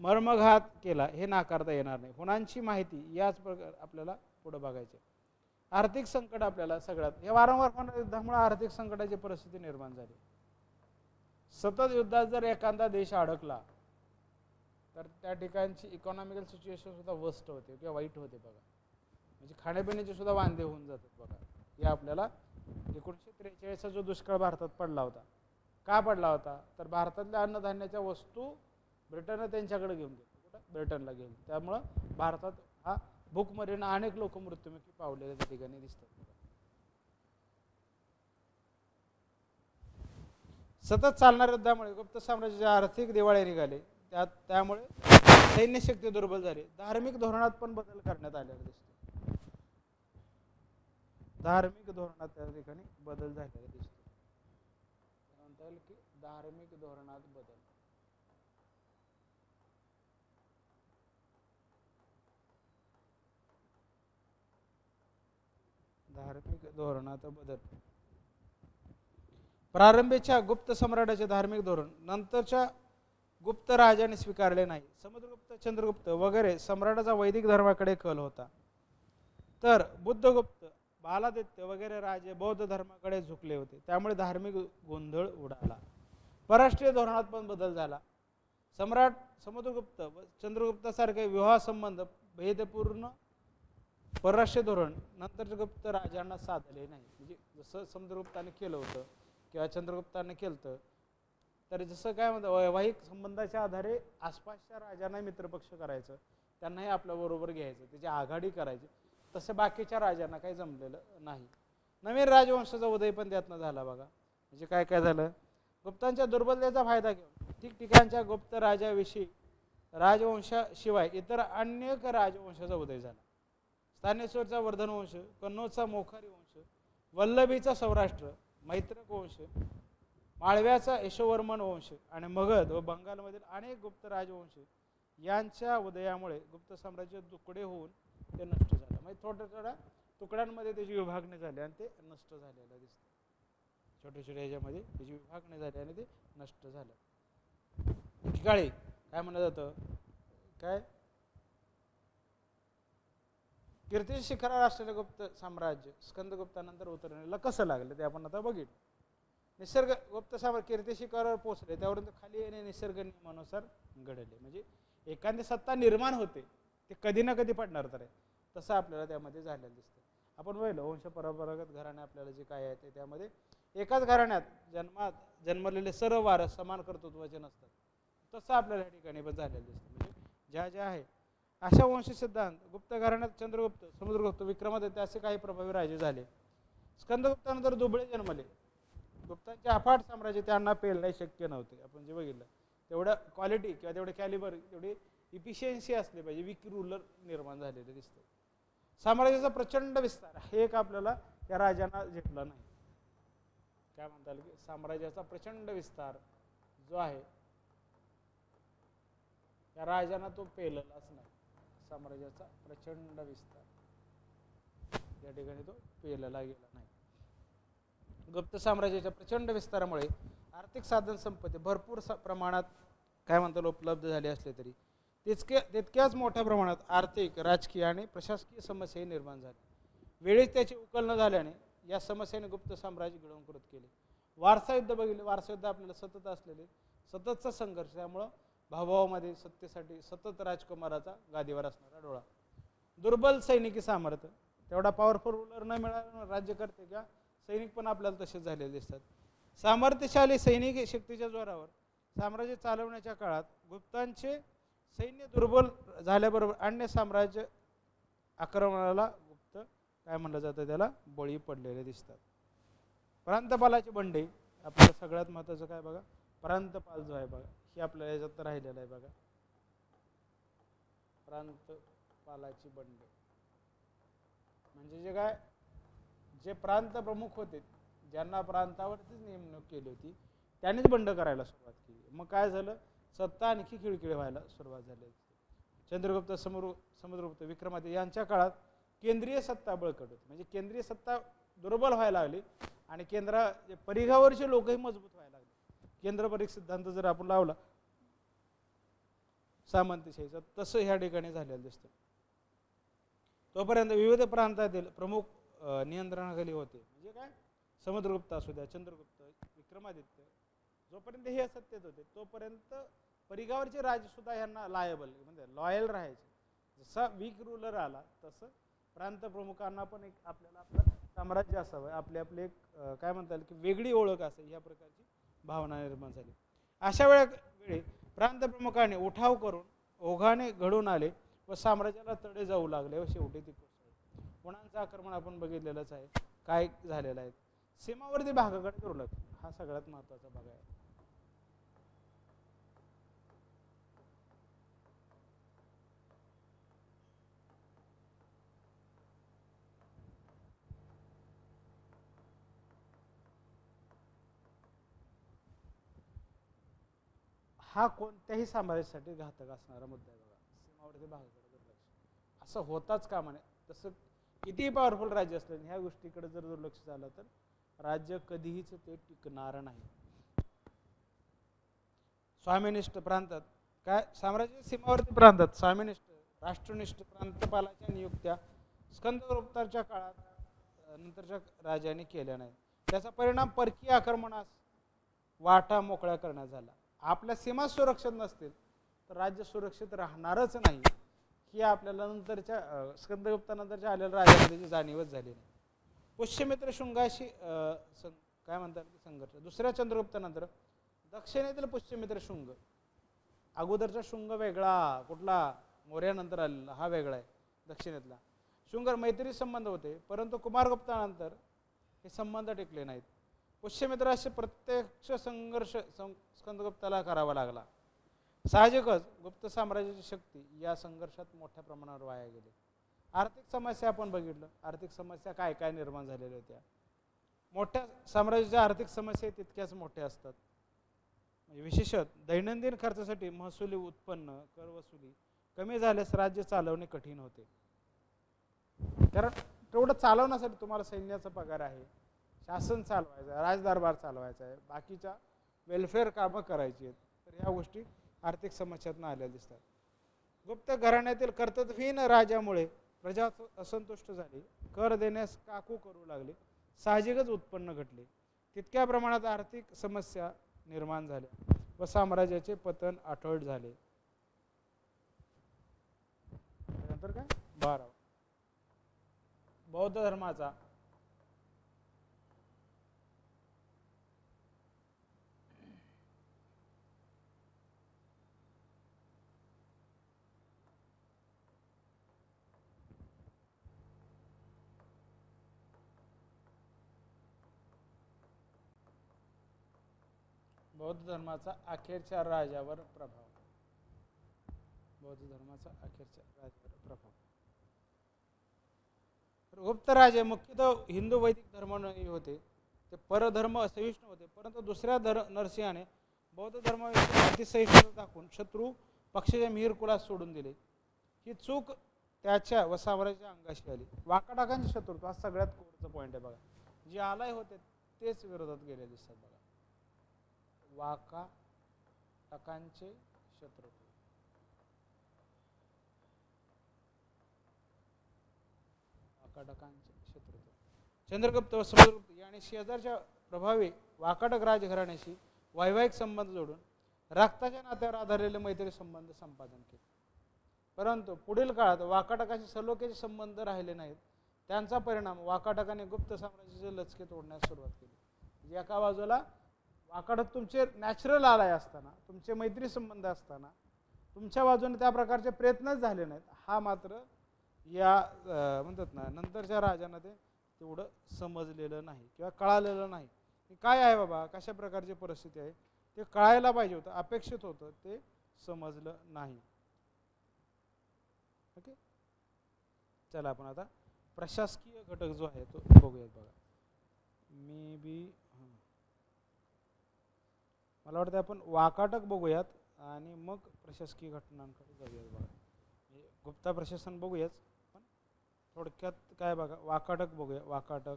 Speaker 1: मर्मघात केला हे नाकारता येणार नाही. हुनांची माहिती याच प्रकार आपल्याला पुढे बघायचे. आर्थिक संकट आपल्याला सगळ्यात, हे वारंवार होणाऱ्या युद्धामुळे आर्थिक संकटाची परिस्थिती निर्माण झाली. सतत युद्धात जर एखादा देश अडकला तर त्या ठिकाणची इकॉनॉमिकल सिच्युएशन सुद्धा वर्स्ट होते किंवा वाईट होते बघा. म्हणजे खाण्यापिण्याचे सुद्धा वांदे होऊन जातात बघा. हे आपल्याला 1943चा जो दुष्काळ भारतात पडला होता, का पडला होता तर भारतातल्या अन्नधान्याच्या वस्तू ब्रिटनने त्यांच्याकडे घेऊन गेले, कुठं ब्रिटनला गेले. त्यामुळं भारतात हा भूकमरीने अनेक लोक मृत्युमुखी पावलेले त्या ठिकाणी दिसतात. सतत चालणाऱ्या युद्धामुळे गुप्त साम्राज्याचे आर्थिक दिवाळे निघाले. त्यामुळे सैन्य शक्ती दुर्बल झाली. धार्मिक धोरणात पण बदल करण्यात आलेला दिसतो. धार्मिक धोरणात त्या ठिकाणी बदल झालेला दिसतो. म्हणता येईल की धार्मिक धोरणात बदल. धार्मिक धोरणात बदल. प्रारंभीच्या गुप्त सम्राटाचे धार्मिक धोरण नंतरच्या गुप्त राजाने स्वीकारले नाही. समुद्रगुप्त, चंद्रगुप्त वगैरे सम्राटाचा वैदिक धर्माकडे कल होता, तर बुद्धगुप्त, बालादित्य वगैरे राजे बौद्ध धर्माकडे झुकले होते. त्यामुळे धार्मिक गोंधळ उडाला. परराष्ट्रीय धोरणात पण बदल झाला. सम्राट समुद्रगुप्त व चंद्रगुप्तासारखे विवाह संबंध भेदपूर्ण परराष्ट्रीय धोरण नंतरच्या गुप्त राजांना साधले नाही. म्हणजे जसं समुद्रगुप्ताने केलं होतं किंवा चंद्रगुप्ताने केलं होतं, तर जसं काय म्हणतं वैवाहिक संबंधाच्या आधारे आसपासच्या राजांना मित्रपक्ष करायचं, त्यांनाही आपल्याबरोबर घ्यायचं, त्याची आघाडी करायची, तसं बाकीच्या राजांना काही जमलेलं नाही. नवीन राजवंशाचा उदय पण त्यातनं झाला बघा. म्हणजे काय काय झालं, गुप्तांच्या दुर्बलतेचा फायदा घेऊन ठिकठिकाणच्या गुप्त राजाविषयी राजवंशाशिवाय इतर अनेक राजवंशाचा उदय झाला. स्थानेश्वरचा वर्धनवंश, कन्नौजचा मोखारी वंश, वल्लभीचा सौराष्ट्र, मैत्रक वंश, माळव्याचा यशोवर्मन वंश आणि मगध व बंगालमधील अनेक गुप्त राजवंश यांच्या उदयामुळे गुप्त साम्राज्य तुकडे होऊन ते नष्ट झालं. म्हणजे थोड्या थोड्या तुकड्यांमध्ये त्याची विभागणी झाली आणि ते नष्ट झालेलं दिसतं. छोट्या छोट्या ह्याच्यामध्ये त्याची विभागणी झाली आणि ते नष्ट झालं. एकेकाळी काय म्हणलं जातं, काय कीर्ती शिखरावर असलेलं गुप्त साम्राज्य स्कंदगुप्तानंतर उतरण्याला कसं लागलं ते आपण आता बघितलं. निसर्ग गुप्त साम्राज्य कीर्ती शिखरावर पोहोचले, त्यावरून खाली येणे निसर्ग नियमानुसार घडले. म्हणजे एखादी सत्ता निर्माण होते, ते कधी ना कधी पडणार तर आहे, तसं आपल्याला त्यामध्ये झालेलं दिसतं. आपण पाहिलं वंश परंपरागत घराणे आपल्याला जे काय आहे ते त्यामध्ये एकाच घराण्यात जन्मलेले सर्व वारस समान कर्तृत्वाचे नसतात, तसं आपल्याला या ठिकाणी पण झालेलं दिसतं. म्हणजे ज्या ज्या आहे अशा वंश सिद्धांत गुप्त घराण्यात चंद्रगुप्त, समुद्रगुप्त, विक्रमादित्य असे काही प्रभावी राजे झाले. स्कंदगुप्तानंतर दुबळे जन्मले. गुप्तांचे अफाट साम्राज्य त्यांना पेलणे शक्य नव्हते. आपण जे बघितलं तेवढं क्वालिटी किंवा तेवढे कॅलिबर, तेवढी इफिशियन्सी असली पाहिजे, वीक रूलर निर्माण झालेले दिसतं. साम्राज्याचा प्रचंड विस्तार हे एक आपल्याला या राजांना झेपला नाही. काय म्हणता येईल की साम्राज्याचा प्रचंड विस्तार जो आहे या राजांना तो पेललाच नाही. साम्राज्याचा प्रचंड विस्तार या ठिकाणी तो पेलला गेला नाही. गुप्त साम्राज्याच्या प्रचंड विस्तारामुळे आर्थिक साधन संपत्ती भरपूर प्रमाणात काय म्हणता उपलब्ध झाले असले तरी तितक्याच मोठ्या प्रमाणात आर्थिक, राजकीय आणि प्रशासकीय समस्याही निर्माण झाल्या. वेळीच त्याची उकल न झाल्याने या समस्येने गुप्त साम्राज्य गिळंकृत केले. वारसा युद्ध बघितले, वारसा युद्ध आपल्याला सतत असलेले सततचा संघर्ष, त्यामुळं भावभावामध्ये सत्तेसाठी सतत राजकुमाराचा गादीवर असणारा डोळा. दुर्बल सैनिकी सामर्थ्य, तेवढा पॉवरफुल रूलर न मिळाला राज्य करते का सैनिक पण आपल्याला तसेच झालेले दिसतात. सामर्थ्यशाली सैनिक शक्तीच्या जोरावर साम्राज्य चालवण्याच्या काळात गुप्तांचे सैन्य दुर्बल झाल्याबरोबर अन्य साम्राज्य आक्रमणाला गुप्त काय म्हणलं जातं त्याला बळी पडलेले दिसतात. प्रांतपालाचे बंडे आपल्याला सगळ्यात महत्त्वाचं काय बघा, प्रांतपाल जो आहे बघा, हे आपल्याला याच्यात राहिलेलं आहे बघा. प्रांतपालाची बंडे म्हणजे जे काय, जे प्रांत प्रमुख होते, ज्यांना प्रांतावरतीच नेमणूक केली होती, त्यांनीच बंड करायला सुरुवात केली. मग काय झालं, सत्ता आणखी खिळखिळी व्हायला सुरुवात झाली. चंद्रगुप्त, समुद्रगुप्त, विक्रमादित्य यांच्या काळात केंद्रीय सत्ता बळकट होती. म्हणजे केंद्रीय सत्ता दुर्बल व्हायला लागली आणि परिघावरचे लोकही मजबूत व्हायला लागले. केंद्रपरिक सिद्धांत जर आपण लावला सामंतशाहीचा, तसं ह्या ठिकाणी झालेलं दिसतं. तोपर्यंत विविध प्रांतातील प्रमुख नियंत्रणाखाली होते. म्हणजे काय, समुद्रगुप्त असू द्या, चंद्रगुप्त, विक्रमादित्य, जोपर्यंत हे सत्तेत होते तोपर्यंत परिघावरचे राजे सुद्धा यांना लायबल म्हणजे लॉयल राहायचे. जसा वीक रूलर आला तसं प्रांत प्रमुखांना पण एक आपल्याला आपलं साम्राज्य असावं, आपले आपले एक काय म्हणता येईल की वेगळी ओळख असेल, या प्रकारची भावना निर्माण झाली. अशा वेळी प्रांत प्रमुखाने उठाव करून ओघाने घडून आले व साम्राज्याला तडे जाऊ लागले व शेवटी ती कोसळली. पुणांचं आक्रमण आपण बघितलेलंच आहे, काय झालेलं आहे. सीमावर्ती भागाकडे दुर्लक्ष हा सगळ्यात महत्त्वाचा भाग आहे. हा कोणत्याही साम्राज्यासाठी घातक असणारा मुद्दा आहे बघा. सीमावर्ती भागाकडे दुर्लक्ष असं होताच कामा नये. तसं कितीही पॉवरफुल राज्य असलं ह्या गोष्टीकडे जर दुर्लक्ष झालं तर राज्य कधीच ते टिकणार नाही. स्वामीनिष्ठ प्रांतात काय साम्राज्य सीमावर्ती प्रांतात स्वामीनिष्ठ राष्ट्रनिष्ठ प्रांतपालाच्या नियुक्त्या स्कंदगुप्ताच्या काळात नंतरच्या राजांनी केल्या नाही. त्याचा परिणाम परकीय आक्रमणास वाटा मोकळ्या करण्यात झाला. आपल्या सीमा सुरक्षित नसतील तर राज्य सुरक्षित राहणारच नाही ही आपल्याला नंतरच्या स्कंदगुप्तानंतरच्या आलेल्या राजांची जाणीवच झाली नाही. पुष्यमित्र शुंगाशी काय म्हणतात की संघर्ष. दुसऱ्या चंद्रगुप्तानंतर दक्षिणेतील पुष्यमित्र शुंग, अगोदरचा शुंग वेगळा, कुठला मौर्यानंतर आलेला हा वेगळा आहे दक्षिणेतला. शुंग मैत्री संबंध होते, परंतु कुमारगुप्तानंतर हे संबंध टिकले नाहीत. पुष्यमित्राशी प्रत्यक्ष संघर्ष स्कंदगुप्ताला करावा लागला. साहजिकच गुप्त साम्राज्याची शक्ती या संघर्षात मोठ्या प्रमाणावर वाया गेली. आर्थिक समस्या आपण बघितलं, आर्थिक समस्या काय काय निर्माण झालेल्या होत्या. मोठ्या साम्राज्याच्या आर्थिक समस्या तितक्याच मोठ्या असतात. म्हणजे विशेषतः दैनंदिन खर्चासाठी महसुली उत्पन्न कर वसुली कमी झाल्यास राज्य चालवणे कठीण होते. कारण तेवढं चालवण्यासाठी तुम्हाला सैन्याचा पगार आहे, शासन चालवायचं आहे, राजदरबार चालवायचा आहे, बाकीच्या वेलफेअर कामं करायची आहेत. तर ह्या गोष्टी आर्थिक समस्यातून आलेल्या दिसतात. गुप्त घराण्यातील कर्तव्यहीन राजामुळे प्रजा असंतुष्ट झाली, कर देण्यास काकू करू लागले, साहजिकच उत्पन्न घटले, तितक्या प्रमाणात आर्थिक समस्या निर्माण झाल्या व साम्राज्याचे पतन आठवड झाले. नंतर काय 12 बौद्ध धर्माचा बौद्ध धर्माचा अखेरच्या राजावर प्रभाव. बौद्ध धर्माचा अखेरच्या राजावर प्रभाव. गुप्त राजे मुख्यतः हिंदू वैदिक धर्मानुयायी होते. ते परधर्म असहिष्णू होते, परंतु दुसऱ्या नरसिंहाने बौद्ध धर्माविषयी अतिसहिष्णुता दाखवून शत्रू पक्षाच्या मिहीर कुलास सोडून दिले. ही चूक त्याच्या व साम्राज्याच्या अंगाशी आली. वाकाटाकांचे शत्रुत्व हा सगळ्यात कोरचा पॉईंट आहे बघा. जे आलाय होते तेच विरोधात गेले दिसतात बघा. वाकाटकांचे शत्रुत्व. वाकाटकांचे शत्रुत्व. चंद्रगुप्त व समुद्रगुप्त यांनी शेजारच्या प्रभावी वाकाटक राजघराण्याशी वैवाहिक संबंध जोडून रक्ताच्या नात्यावर आधारलेले मैत्री संबंध संपादन केले. परंतु पुढील काळात वाकाटकांशी सलोख्याचे संबंध राहिले नाहीत. त्यांचा परिणाम वाकाटकांनी गुप्त साम्राज्याचे लचके तोडण्यास सुरुवात केली. एका बाजूला वाकाटक तुमचे नॅचरल आलाय असताना, तुमचे मैत्री संबंध असताना तुमच्या बाजूने त्या प्रकारचे प्रयत्नच झाले नाहीत. हा मात्र या म्हणतात ना नंतरच्या राजांना ते तेवढं समजलेलं नाही किंवा कळालेलं नाही. काय आहे बाबा, कशा प्रकारची परिस्थिती आहे ते कळायला पाहिजे होतं, अपेक्षित होतं, ते समजलं नाही. ओके, चला आपण आता प्रशासकीय घटक जो आहे तो बघूयात बघा. मे बी मला वाटतं आपण वाकाटक बघूयात आणि मग प्रशासकीय घटनांकडे जाऊयात बघा. गुप्ता प्रशासन बघूयाच, पण थोडक्यात काय बघा, वाकाटक बघूया. वाकाटक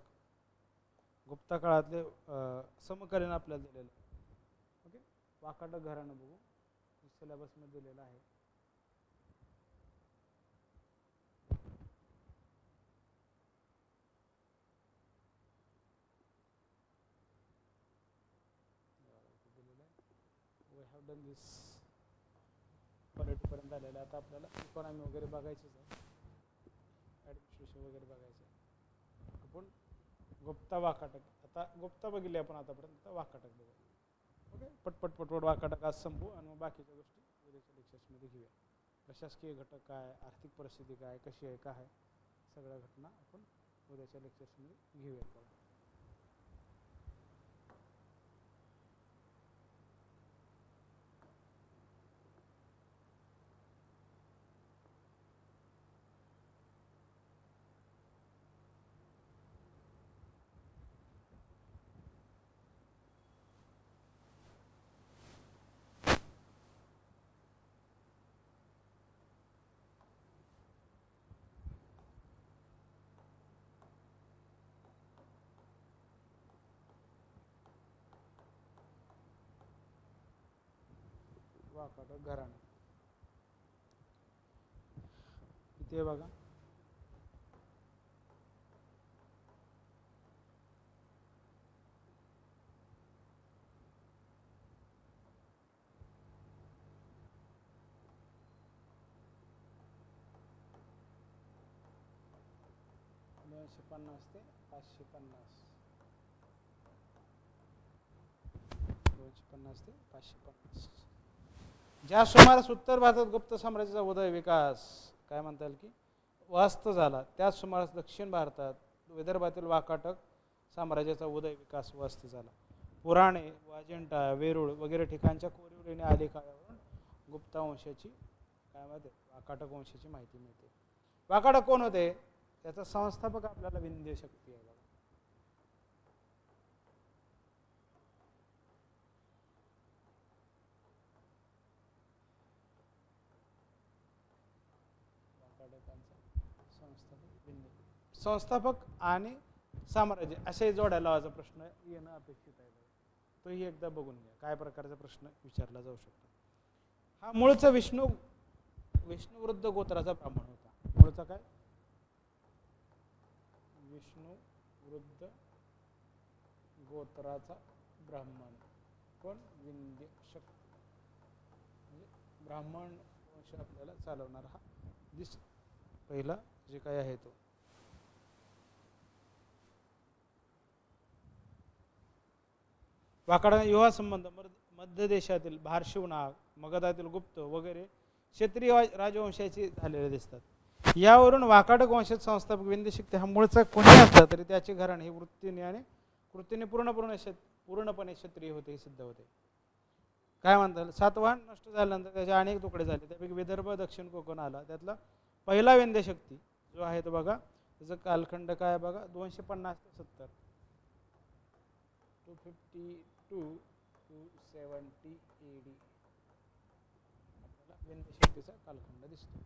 Speaker 1: गुप्ता काळातले समकालीन आपल्याला दिलेलं. ओके, वाकाटक घराणं बघू, सिलेबसमध्ये दिलेलं आहे. डन दिस पॉलिटीपर्यंत आलेलं. आता आपल्याला इकॉनॉमी वगैरे बघायचीच आहे, ॲडमिनिस्ट्रेशन वगैरे बघायचं आहे. आपण गुप्ता वाकाटक, आता गुप्ता बघितले आपण आतापर्यंत, आता वाकाटक बघू. ओके, पटपट पटपट वाकाटक आज संपू आणि मग बाकीच्या गोष्टी उद्याच्या लेक्चर्समध्ये घेऊया. प्रशासकीय घटक काय, आर्थिक परिस्थिती काय, कशी आहे, काय आहे, सगळ्या घटना आपण उद्याच्या लेक्चर्समध्ये घेऊयात. वाकाटक घराणा. इथे बघा ते 550, 250 ते 550. ज्या सुमारास उत्तर भारतात गुप्त साम्राज्याचा उदय विकास काय म्हणता येईल की वास्त झाला, त्याच सुमारास दक्षिण भारतात विदर्भातील वाकाटक साम्राज्याचा उदय विकास वास्त झाला. पुराणे, अजिंठा, वेरूळ वगैरे ठिकाणच्या कोरीव लेणी आलेखावरून गुप्त वंशाची काय म्हणते वाकाटक वंशाची माहिती मिळते. वाकाटक कोण होते? त्याचा संस्थापक आपल्याला विंध्य शक्ती आहे. संस्थापक आणि साम्राज्य असे जोड्या लावायचा प्रश्न येणं अपेक्षित आहे. तोही एकदा बघून घ्या काय प्रकारचा प्रश्न विचारला जाऊ शकतो. हा मूळचा विष्णुवृद्ध गोत्राचा ब्राह्मण होता. मूळचा काय? विष्णुवृद्ध गोत्राचा ब्राह्मण. कोण? विंध्य शक्ती. म्हणजे ब्राह्मण वंश आपल्याला चालवणारा हा पहिला जे काय आहे तो. वाकाटक विवाह संबंध मध्य देशातील भारशिवनाग, मगधातील गुप्त वगैरे क्षेत्रीय राजवंशाचे झालेले दिसतात. यावरून वाकाटक वंशाचे संस्थापक विंध्य शक्ती हा मूळचा कोणी असला तरी त्याचे घराणे हे वृत्तीने आणि कृतीने पूर्णपणे क्षत्रिय होते हे सिद्ध होते. काय म्हणतात? सातवाहन नष्ट झाल्यानंतर त्याचे अनेक तुकडे झाले. त्यापैकी विदर्भ, दक्षिण कोकण आला. त्यातला पहिला विंध्य शक्ती जो आहे तो बघा, त्याचा कालखंड काय बघा 250 ते 70, 252 to 270 AD आपल्याला विंध्य शक्तीचा कालखंड दिसतो.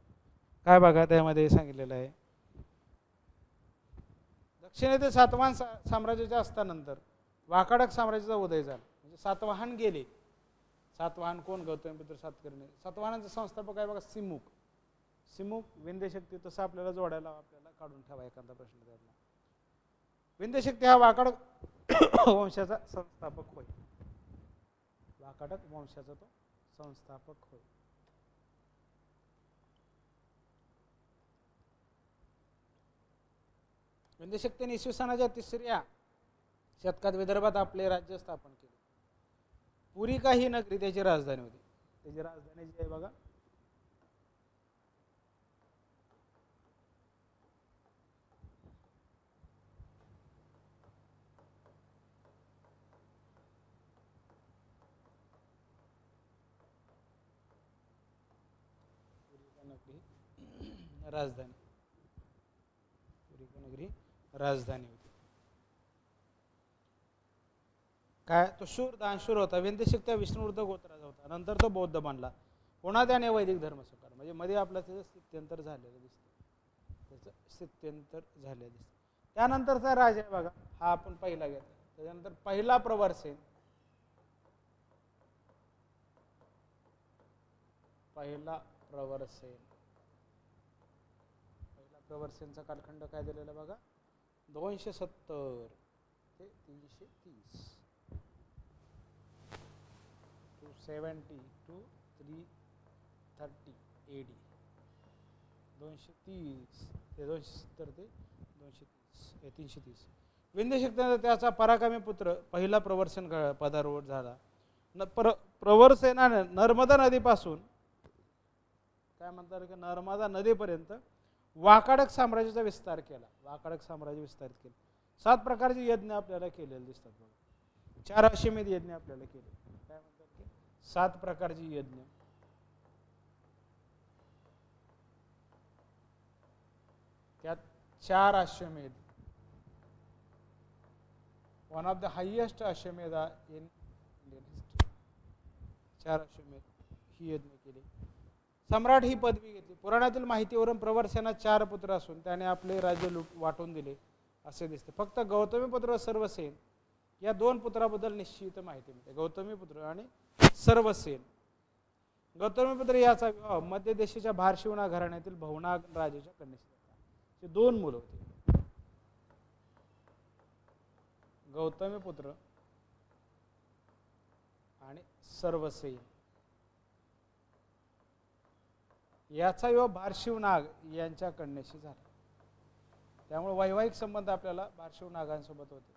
Speaker 1: काय बघा त्यामध्ये सांगितलेलं आहे, दक्षिणेतील सातवाहन साम्राज्याच्या असतानंतर वाकाटक साम्राज्याचा उदय झाला. म्हणजे सातवाहन गेले. सातवाहन कोण? गौतमीपुत्र सातकर्णी. सातवाहनांचा संस्थापक आहे बघा सिमुक विंध्य शक्ती. तसं आपल्याला जोडायला आपल्याला काढून ठेवा एखादा प्रश्न त्यातला. विंध्य शक्ती हा वाकाटक वंशाचा संस्थापक होय. वाकाटक वंशाचा तो संस्थापक होय. विंध्य शक्तीने इसवी सनाच्या 3ऱ्या शतकात विदर्भात आपले राज्य स्थापन केले. पुरिका ही नगरी त्याची राजधानी होती. त्याची राजधानी जी आहे बघा राजधानी होती. काय तो दानशूर होता. विंध्य शक्ती विष्णुवृद्ध गोत्राचा होता. नंतर तो बौद्ध बनला. पुन्हा त्याने वैदिक धर्म स्वीकारला. म्हणजे मध्ये आपलं त्याचं स्थित्यंतर झालेलं दिसतं. त्यानंतरचा राजा आहे बघा हा आपण पहिला घेतला. त्याच्यानंतर पहिला प्रवरसेन. प्रवरसेनचा कालखंड काय दिलेला बघा 270 ते 330, 270 to 330 AD. 230 ते 270 ते 330. विंध्य शक्तीनंतर त्याचा पराक्रमी पुत्र पहिला प्रवरसेन पदारूढ झाला. प्रवरसेनाने नर्मदा नदीपासून काय म्हणतात की नर्मदा नदीपर्यंत वाकाटक साम्राज्याचा विस्तार केला. 7 प्रकारचे यज्ञ आपल्याला केलेले दिसतात बघा. 4 अश्वमेध यज्ञ आपल्याला केले. काय म्हणतात की 7 प्रकारचे यज्ञ. त्यात 4 अश्वमेध. One of the highest Ashvamedha in Indian history. 4 अश्वमेध ही यज्ञ केले. सम्राट ही पदवी घेतली. पुराणातील माहितीवरून प्रवरसेना 4 पुत्र असून त्याने आपले राज्य वाटून दिले असे दिसते. फक्त गौतमीपुत्र सर्वसेन या 2 पुत्राबद्दल निश्चित माहिती मिळते. गौतमीपुत्र आणि सर्वसेन गौतमीपुत्र याचा विवाह मध्य देशाच्या भारशिवना घराण्यातील भवनाग राजाच्या कन्याशी झाला. ते 2 मुलं होते, गौतमीपुत्र आणि सर्वसेन. याचा विवाह भारशिवनाग यांच्या कन्याशी झाला. त्यामुळे वैवाहिक संबंध आपल्याला भारशिवनागांसोबत होते.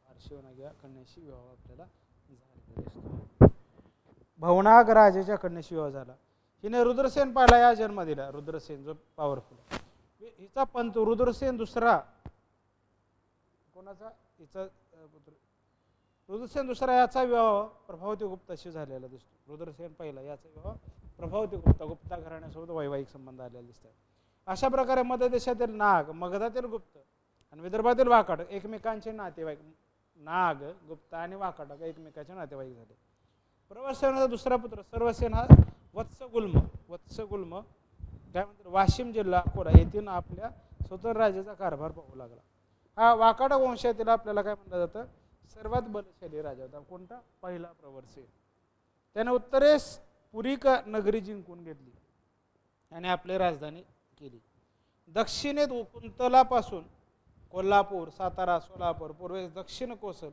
Speaker 1: भारशिवनाग या कन्याशी विवाह आपल्याला झालेला दिसतो. भवनाग राजाच्या कन्याशी विवाह झाला. हिने रुद्रसेन पाहिला या जन्म दिला. रुद्रसेन जो पॉवरफुल, हिचा पंत रुद्रसेन दुसरा, कोणाचा, हिचा पुत्र रुद्रसेन दुसरा याचा विवाह प्रभावती गुप्ताशी झालेला दिसतो. रुद्रसेन पहिला याचा विवाह प्रभावती गुप्ता घराण्यासोबत वैवाहिक संबंध आलेले दिसतात. अशा प्रकारे मध्य देशातील नाग, मगधातील गुप्त आणि विदर्भातील वाकाटक एकमेकांचे नातेवाईक. नाग, गुप्त आणि वाकाटक एकमेकांचे नातेवाईक झाले. प्रवरसेनाचा दुसरा पुत्र सर्वसेन हा वत्सगुल्म काय म्हणतात वाशिम जिल्हा अकोला येथून आपल्या स्वतंत्र राज्याचा कारभार पाहू लागला. हा वाकाटक वंशातील आपल्याला काय म्हणलं जातं सर्वात बलशाली राजा होता. कोणता? पहिला प्रवरसेन. त्याने उत्तरेस पुरिका नगरी जिंकून घेतली आणि आपली राजधानी केली. दक्षिणेत कुंतलापासून कोल्हापूर, सातारा, सोलापूर, पूर्वेस दक्षिण कोसल,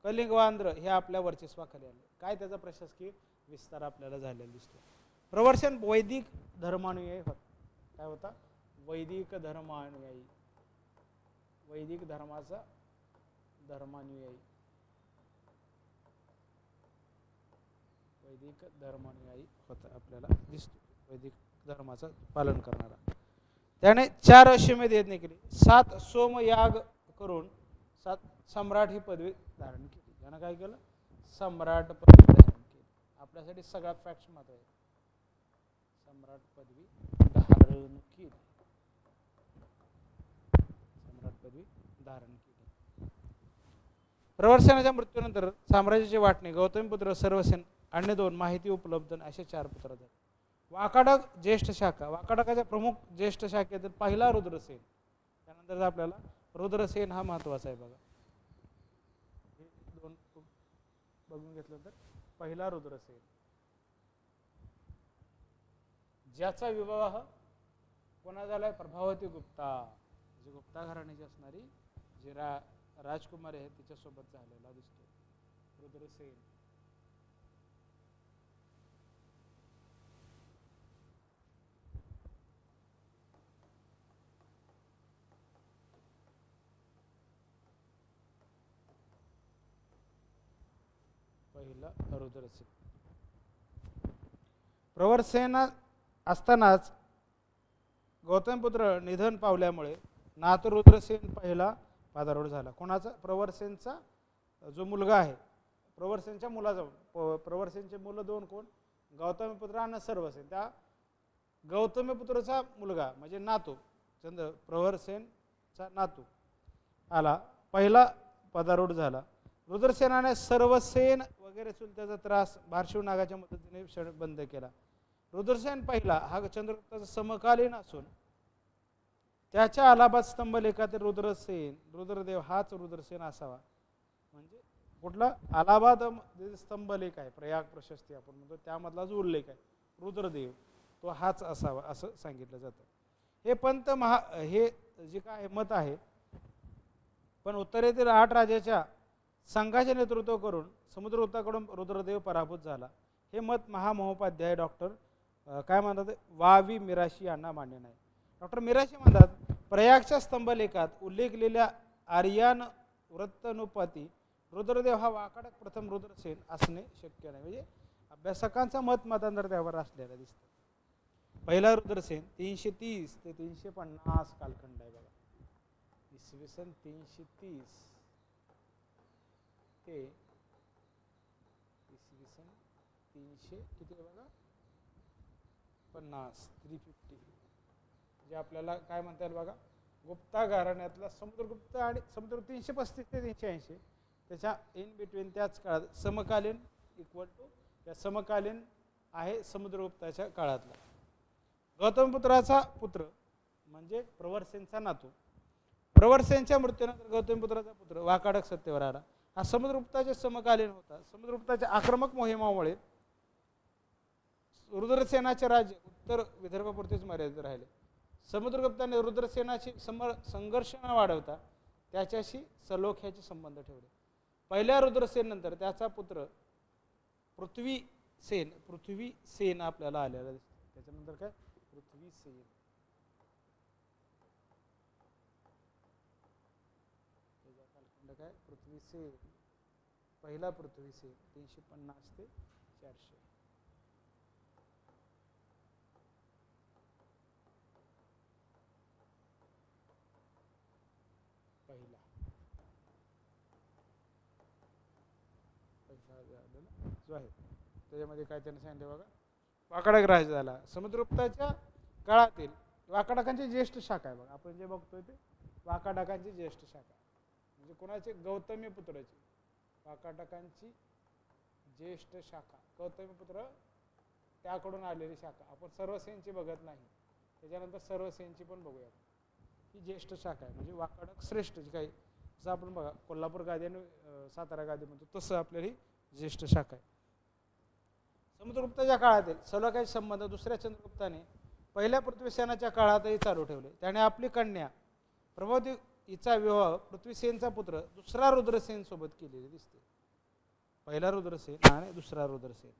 Speaker 1: कलिंग, वांद्र हे आपल्या वर्चस्वाखाली आले. काय त्याचा प्रशासकीय विस्तार आपल्याला झालेला दिसतो. प्रवरसेन वैदिक धर्मानुयायी होता. काय होता? वैदिक धर्मानुयायी, वैदिक धर्माचा धर्मानुयायी, वैदिक धर्मानुयायी होता आपल्याला दिसतो. वैदिक धर्माचं पालन करणारा. त्याने 4 अश्वमेध यज्ञ केले, 7 सोमयाग करून 7 सम्राट ही पदवी धारण केली. त्यानं काय केलं? सम्राट पदवी धारण केली. आपल्यासाठी सगळ्यात फॅक्ट्स महत्त्वाचे आहेत. सम्राट पदवी धारण केली, सम्राट पदवी धारण केली. प्रवरसेनाच्या मृत्यूनंतर साम्राज्याची वाटणी गौतमीपुत्र सर्वसेन अन्य 2 माहिती उपलब्ध असे 4 पुत्र झाले. वाकाटक ज्येष्ठ शाखा, वाकाटकाच्या प्रमुख ज्येष्ठ शाखेतील पहिला रुद्रसेन. त्यानंतर आपल्याला रुद्रसेन हा महत्वाचा आहे बघा. हे 2 बघून घेतलं तर पहिला रुद्रसेन ज्याचा विवाह कोणा झालाय? प्रभावती गुप्ता, जी गुप्ता घराण्याची असणारी जी राजकुमारी आहे तिच्यासोबत झालेला दिसतो. रुद्रसेन पहिला रुद्रसेन. प्रवरसेन असतानाच गौतमीपुत्र निधन पावल्यामुळे नातू रुद्रसेन पहिला पदारूढ झाला. कोणाचा? प्रवरसेनचा जो मुलगा आहे, प्रवरसेनच्या मुलाचा. प्रवरसेनचे मुलं 2 कोण? गौतमीपुत्र आणि सर्वसेन. त्या गौतमीपुत्राचा मुलगा म्हणजे नातू प्रवरसेनचा नातू आला, पहिला पदारूढ झाला. रुद्रसेनाने सर्वसेन वगैरे चुलत्याचा त्रास भारशिवनागाच्या मदतीने बंद केला. रुद्रसेन पहिला हा चंद्रगुप्ताचा समकालीन असून त्याच्या अलाहाबाद स्तंभलेखातील रुद्रसेन, रुद्रदेव हाच रुद्रसेन असावा. म्हणजे कुठला? अलाहाबाद स्तंभलेख आहे, प्रयाग प्रशस्ती आपण म्हणतो त्यामधला जो उल्लेख आहे रुद्रदेव तो हाच असावा असं सांगितलं जातं. हे पंत हे जे काय मत आहे, पण उत्तरेतील 8 राजाच्या संघाचे नेतृत्व करून समुद्रगुप्ताकडून रुद्रदेव पराभूत झाला. हे मत महामहोपाध्याय डॉक्टर काय म्हणतात वावी मिराशी यांना मान्य नाही. डॉक्टर मिराशी म्हणतात प्रयागच्या स्तंभलेखात उल्लेखलेल्या आर्यान वृत्तनुपाती रुद्रदेव हा वाकाटक प्रथम रुद्रसेन असणे शक्य नाही. म्हणजे अभ्यासकांचं मतांतर त्यावर असलेलं दिसतं. पहिला रुद्रसेन 330 ते 350 कालखंड आहे बघा. इसवी सन 330 ते इसवी सन 300 किती आहे बघा 50 350 जे आपल्याला काय म्हणता येईल बघा. गुप्ता घराण्यातला समुद्रगुप्त आणि समुद्र 335 ते 380 त्याच्या इन बिटवीन त्याच काळात समकालीन इक्वल टू या समकालीन आहे समुद्रगुप्ताच्या काळातला. गौतमपुत्राचा पुत्र म्हणजे प्रवरसेनचा नातू प्रवरसेनच्या मृत्यूनंतर गौतमीपुत्राचा पुत्र वाकाटक सत्तेवर आला. हा समुद्रगुप्ताच्या समकालीन होता. समुद्रगुप्ताच्या आक्रमक मोहिमामुळे रुद्रसेनाचे राज्य उत्तर विदर्भापुरतेच मर्यादित राहिले. समुद्रगुप्ताने रुद्रसेनाशी संघर्ष न वाढवता त्याच्याशी सलोख्याचे संबंध ठेवले. पहिल्या रुद्रसेन नंतर त्याचा पुत्र पृथ्वीसेन आपल्याला आलेला दिसतो. त्याच्यानंतर काय पृथ्वीसेन. काय पृथ्वीसेन पहिला पृथ्वीसेन 350 ते 400. पहिला जो आहे त्याच्यामध्ये काय त्याने सांगितलं बघा. वाकाटक राजा झाला. समुद्रगुप्ताच्या काळातील वाकाटकांची ज्येष्ठ शाखा आहे बघा. आपण जे बघतोय ते वाकाटकांची ज्येष्ठ शाखा म्हणजे कोणाचे गौतमीपुत्राची. वाकाटकांची ज्येष्ठ शाखा गौतमीपुत्र त्याकडून आलेली शाखा. आपण सर्वसेनची बघत नाही. त्याच्यानंतर सर्वसेनची पण बघूया. ही ज्येष्ठ शाखा आहे म्हणजे वाकाटक श्रेष्ठ जी काही जसं आपण बघा कोल्हापूर गादी आणि सातारा गादी म्हणतो तसं आपल्याला ही ज्येष्ठ शाखा आहे. समुद्रगुप्ताच्या काळातील सलोख्याचे संबंध दुसऱ्या चंद्रगुप्ताने पहिल्या पृथ्वीसेनाच्या काळातही चालू ठेवले. त्याने आपली कन्या प्रभावती हिचा विवाह पृथ्वीसेनचा पुत्र दुसरा रुद्रसेन सोबत केलेले दिसते. पहिला रुद्रसेन आणि दुसरा रुद्रसेन.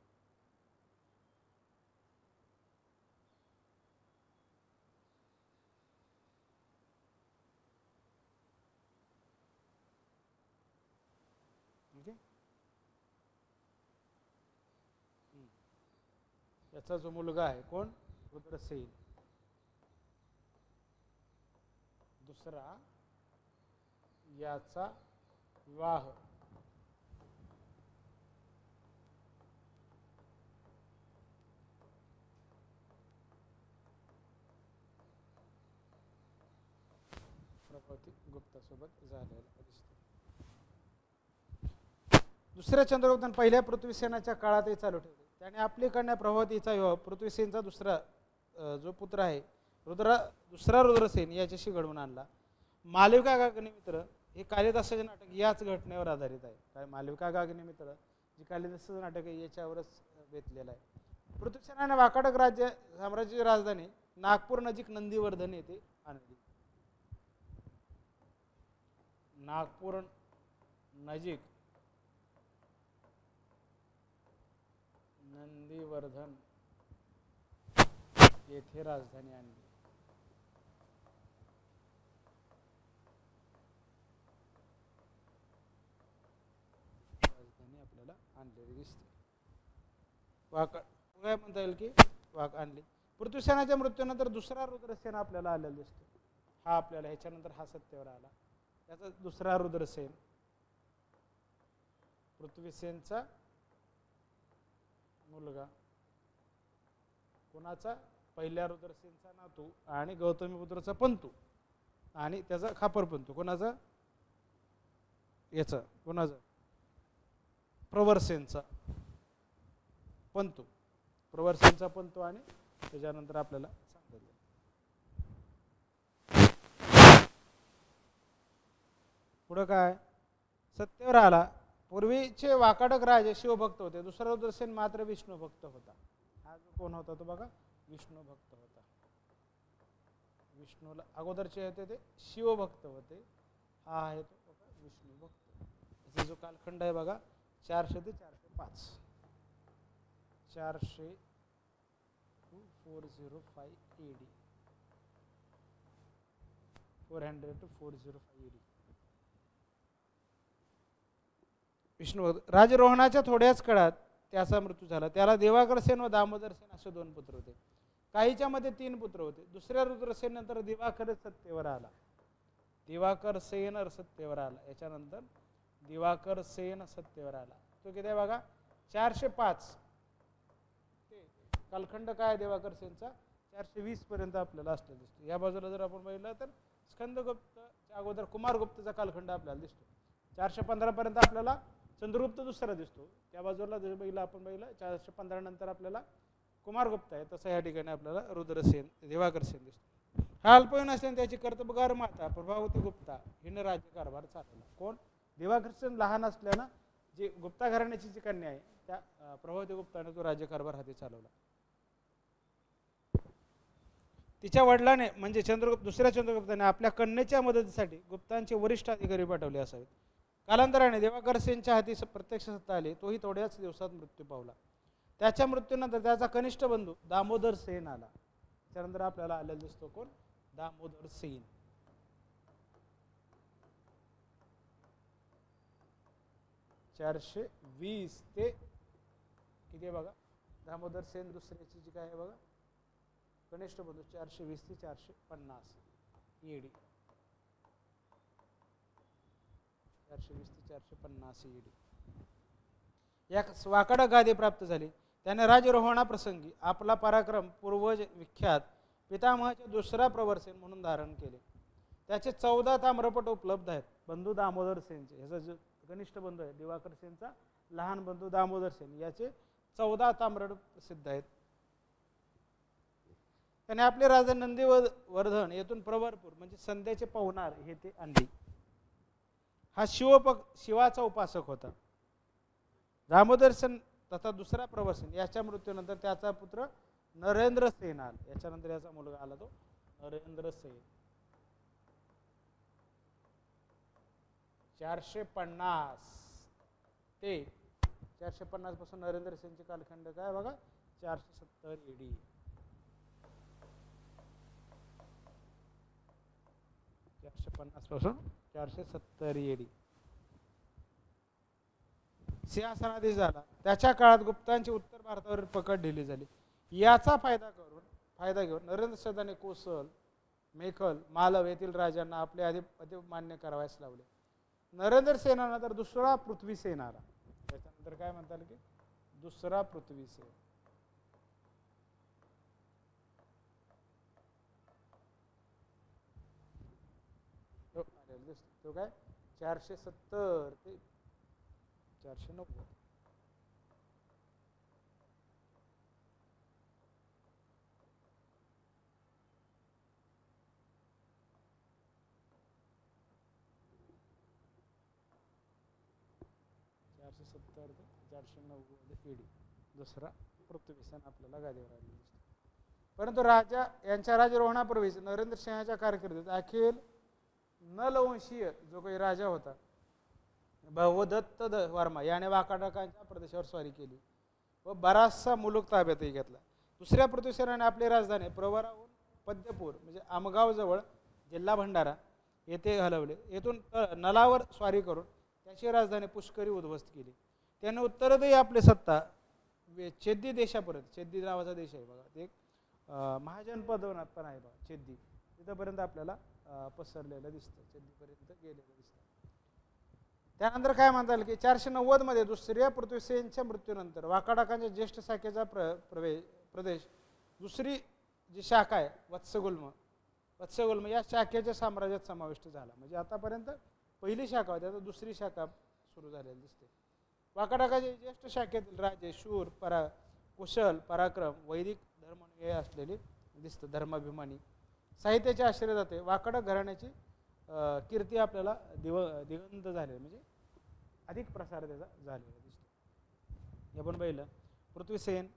Speaker 1: याचा जो मुलगा आहे कोण रुद्रसेन. दुसरा याचा विवाह प्रभावती गुप्तासोबत झालेला दिसतो. दुसऱ्या चंद्रगुप्ताने पहिल्या पृथ्वीसेनाच्या काळातही चालू ठेवले. त्याने आपली कन्या प्रभावतीचा विवाह पृथ्वीसेनचा दुसरा जो पुत्र आहे दुसरा रुद्रसेन याच्याशी घडवून आणला. मालविका गाग्निमित्र हे कालिदासाचे नाटक याच घटनेवर आधारित आहे. काय मालविका गाग्निमित्र जे कालिदासाचं नाटक आहे याच्यावरच बेतलेलं आहे. पृथ्वीसेनाने वाकाटक साम्राज्याची राजधानी नागपूर नजीक नंदीवर्धन येथे आणली. नागपूर नजीक नंदीवर्धन येथे राजधानी आणली. राजधानी आपल्याला आणलेली दिसते. काय म्हणता येईल की आणली. पृथ्वीसेनाच्या मृत्यूनंतर दुसरा रुद्रसेन आपल्याला आलेला दिसतो. हा आपल्याला ह्याच्यानंतर हा सत्तेवर आला. याचा दुसरा रुद्रसेन पृथ्वीसेनचा मुलगा कोणाचा पहिल्या रुद्रसेनचा नातू आणि गौतमीपुत्राचा पंतू आणि त्याचा खापर पंतू कोणाचा याचा कोणाचा प्रवरसेनचा पंतू. प्रवरसेनचा पंतू आणि त्याच्यानंतर आपल्याला सांगितलं पुढं काय सत्तेवर आला. पूर्वीचे वाकाटक राजे शिवभक्त होते. दुसरा रुद्रसेन मात्र विष्णू भक्त होता. हा जो कोण होता तो बघा विष्णू भक्त होता. विष्णूला अगोदरचे होते ते शिवभक्त होते. हा आहे तो बघा विष्णू भक्त. याचा जो कालखंड आहे बघा 400 ते 405. 400 to 405 AD. 400 to 405 AD. Vishnu राजरोहणाच्या थोड्याच काळात त्याचा मृत्यू झाला. त्याला दिवाकरसेन व दामोदरसेन असे 2 पुत्र होते. काहीच्या मध्ये 3 पुत्र होते. दुसऱ्या रुद्रसेन नंतर दिवाकर सत्तेवर आला. दिवाकरसेन सत्तेवर आला. याच्यानंतर दिवाकरसेन सत्तेवर आला. तो किती आहे बघा 405. कालखंड काय दिवाकरसेनचा 420 पर्यंत आपल्याला असलेला दिसतो. या बाजूला जर आपण बघितलं तर स्कंदगुप्तच्या अगोदर कुमारगुप्तचा कालखंड आपल्याला दिसतो. 415 पर्यंत आपल्याला चंद्रगुप्त दुसरा दिसतो. त्या बाजूला जर बघितलं आपण बघितलं 415 नंतर आपल्याला कुमारगुप्त आहे. तसं या ठिकाणी आपल्याला रुद्रसेन दिवाकरसेन दिसतो. हा अल्पवयीन असल्याने त्याची कर्तबगार माता प्रभावती गुप्ता हिनं राज्यकारभार चालवला. कोण? दिवाकरसेन लहान असल्यानं जी गुप्ता घराण्याची जी कन्या आहे त्या प्रभावती गुप्ताने तो राज्यकारभार हाती चालवला. तिच्या वडिलाने म्हणजे दुसऱ्या चंद्रगुप्ताने आपल्या कन्येच्या मदतीसाठी गुप्तांचे वरिष्ठ अधिकारी पाठवले असावेत. कालांतराने दिवाकरसेनच्या हाती प्रत्यक्ष सत्ता आली. तोही थोड्याच दिवसात मृत्यू पावला. त्याच्या मृत्यूनंतर त्याचा कनिष्ठ बंधू दामोदर सेन आला. त्यानंतर आपल्याला आलेला दिसतो कोण? दामोदर सेन. चारशे 20 ते किती आहे बघा. दामोदर सेन दुसऱ्याची जी काय आहे बघा कनिष्ठ बंधू 420 ते 450 ईडी. 420 ते 450 ईडी या वाकडा गादी प्राप्त झाली. त्याने राजरोहणाप्रसंगी आपला पराक्रम पूर्वज विख्यात पितामहाचे दुसरा प्रवरसेन म्हणून धारण केले. त्याचे 14 ताम्रपट उपलब्ध आहेत. बंधू दामोदर सेनचे, ह्याचा जो कनिष्ठ बंधू आहे दिवाकर सेनचा लहान बंधू दामोदर सेन, याचे 14 ताम्रपट प्रसिद्ध आहेत. त्याने आपले राजा नंदीवर्धन येथून प्रवरपूर म्हणजे संध्याचे पवनार हे ते आणले. हा शिवाचा उपासक होता. दामोदर सेन तथा दुसरा प्रवरसेन याच्या मृत्यूनंतर त्याचा पुत्र नरेंद्र सेन आला. याच्यानंतर याचा मुलगा आला तो नरेंद्र सेन. 450 ते 450 पासून नरेंद्र सेनचे कालखंड काय बघा 470 ईडी. 450 पासून 470 ईडी सिंहासनाधीश झाला. त्याच्या काळात गुप्तांची उत्तर भारतावर पकड ढिली झाली. याचा फायदा घेऊन नरेंद्र शहाने कोसल, मेखल, मालव येथील राजांना आपले अधिपत्य मान्य करावयास लावले. नरेंद्र सेनानंतर दुसरा पृथ्वीसेन आला. त्याच्यानंतर काय म्हणतात की दुसरा पृथ्वीसेन. तो काय 470 ते 490. ईडी दुसरा पृथ्वीसेन आपल्याला गादीवर आलेला दिसतो. परंतु राजा यांच्या राजरोहणापूर्वीच नरेंद्र सिंहाच्या कारकिर्दीत अखिल नलवंशीय जो काही राजा होता भवदत्त वर्मा याने वाकाटकांच्या प्रदेशावर स्वारी केली व बराचसा मुलूक ताब्यातही घेतला. दुसऱ्या पृथ्वीसेनाने आपली राजधानी प्रवराहून पद्यपूर म्हणजे आमगाव जवळ जिल्हा भंडारा येथे हलवले. येथून नलावर स्वारी करून त्याची राजधानी पुष्करी उद्ध्वस्त केली. त्याने उत्तरेतही आपली सत्ता चेद्दी देशापर्यंत, चेद्दी नावाचा देश आहे बघा, ते महाजनपदवनात पण आहे बघा चेद्दी, तिथंपर्यंत आपल्याला पसरलेलं दिसतं, चेद्दीपर्यंत गेलेलं दिसतं. त्यानंतर काय म्हणता येईल की 490 मध्ये दुसऱ्या पृथ्वीसेनच्या मृत्यूनंतर वाकाटकांच्या ज्येष्ठ शाखेचा प्रदेश दुसरी जी शाखा आहे वत्सगुल्म या शाखेच्या साम्राज्यात समाविष्ट झाला. म्हणजे आतापर्यंत पहिली शाखा होती, आता दुसरी शाखा सुरू झालेली दिसते. वाकाटकाचे ज्येष्ठ शाखेतील राजे शूर, कुशल, पराक्रम, वैदिक धर्म हे असलेले दिसतं, धर्माभिमानी, साहित्याचे आश्रय जाते. वाकाटक घराण्याची कीर्ती आपल्याला दिगंत झाले, म्हणजे अधिक प्रसार त्याचा झालेला दिसतो. आपण पाहिलं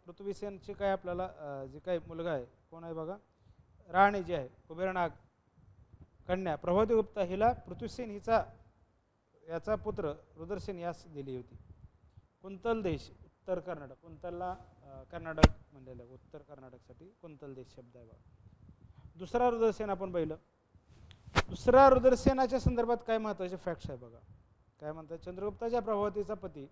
Speaker 1: पृथ्वीसेनचे काय आपल्याला जे काही मुलगा आहे कोण आहे बघा, राणी जी आहे कुबेरनाग कन्या प्रभावती गुप्ता हिला पृथ्वीसेन हिचा याचा पुत्र रुद्रसेन यास दिली होती. कुंतल देश उत्तर कर्नाटक, कुंतलला कर्नाटक म्हणलेलं आहे, उत्तर कर्नाटकसाठी कुंतल देश शब्द आहे बघा. दुसरा रुद्रसेन आपण पाहिलं. दुसरा रुद्रसेनाच्या संदर्भात काय महत्त्वाचे फॅक्ट्स आहे बघा. काय म्हणतात, चंद्रगुप्ताच्या प्रभावतीचा पती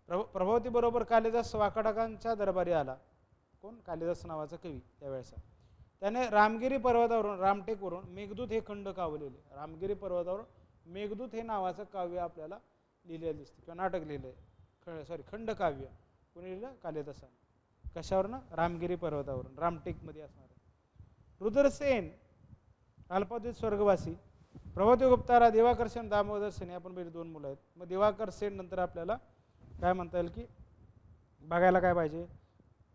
Speaker 1: प्रभावती बरोबर कालिदास वाकाटकांच्या दरबारी आला. कोण? कालिदास नावाचा कवी त्यावेळेचा. त्याने रामगिरी पर्वतावरून रामटेकवरून मेघदूत हे खंड कावलेले. रामगिरी पर्वतावरून मेघदूत हे नावाचं काव्य आपल्याला लिहिलेलं दिसतं किंवा नाटक लिहिलंय, खंड काव्य कोणी लिहिलं? कालिदासाने. कशावरनं? रामगिरी पर्वतावरून, रामटेकमध्ये असणार. रुद्रसेन अल्पावधीत स्वर्गवासी. प्रभावती गुप्ताला दिवाकर सेन, दामोदर सेन आपण पहिले दोन मुलं आहेत. मग दिवाकर सेन नंतर आपल्याला काय म्हणता येईल की बघायला काय पाहिजे,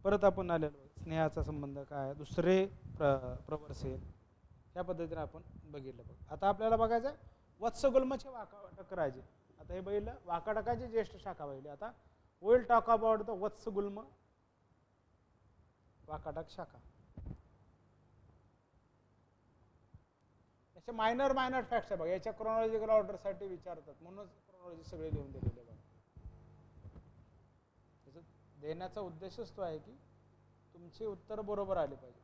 Speaker 1: परत आपण आलेलो स्नेहाचा संबंध काय, दुसरे प्रवरसेन, ह्या पद्धतीने आपण बघितलं बघ. आता आपल्याला बघायचं वत्सगुल्मचे वाकाटक राजे. आता हे बघितलं वाकाटकाची ज्येष्ठ शाखा बघितली. आता will talk about the Vatsagulma Vakataka शाखा. याचे मायनर फॅक्ट्स आहे बघा. याच्या क्रोनॉलॉजिकल ऑर्डरसाठी विचारतात म्हणूनच क्रोनॉलॉजी सगळे लिहून दिलेले बघा. त्याचा देण्याचा उद्देशच तो आहे की तुमचे उत्तर बरोबर आले पाहिजे.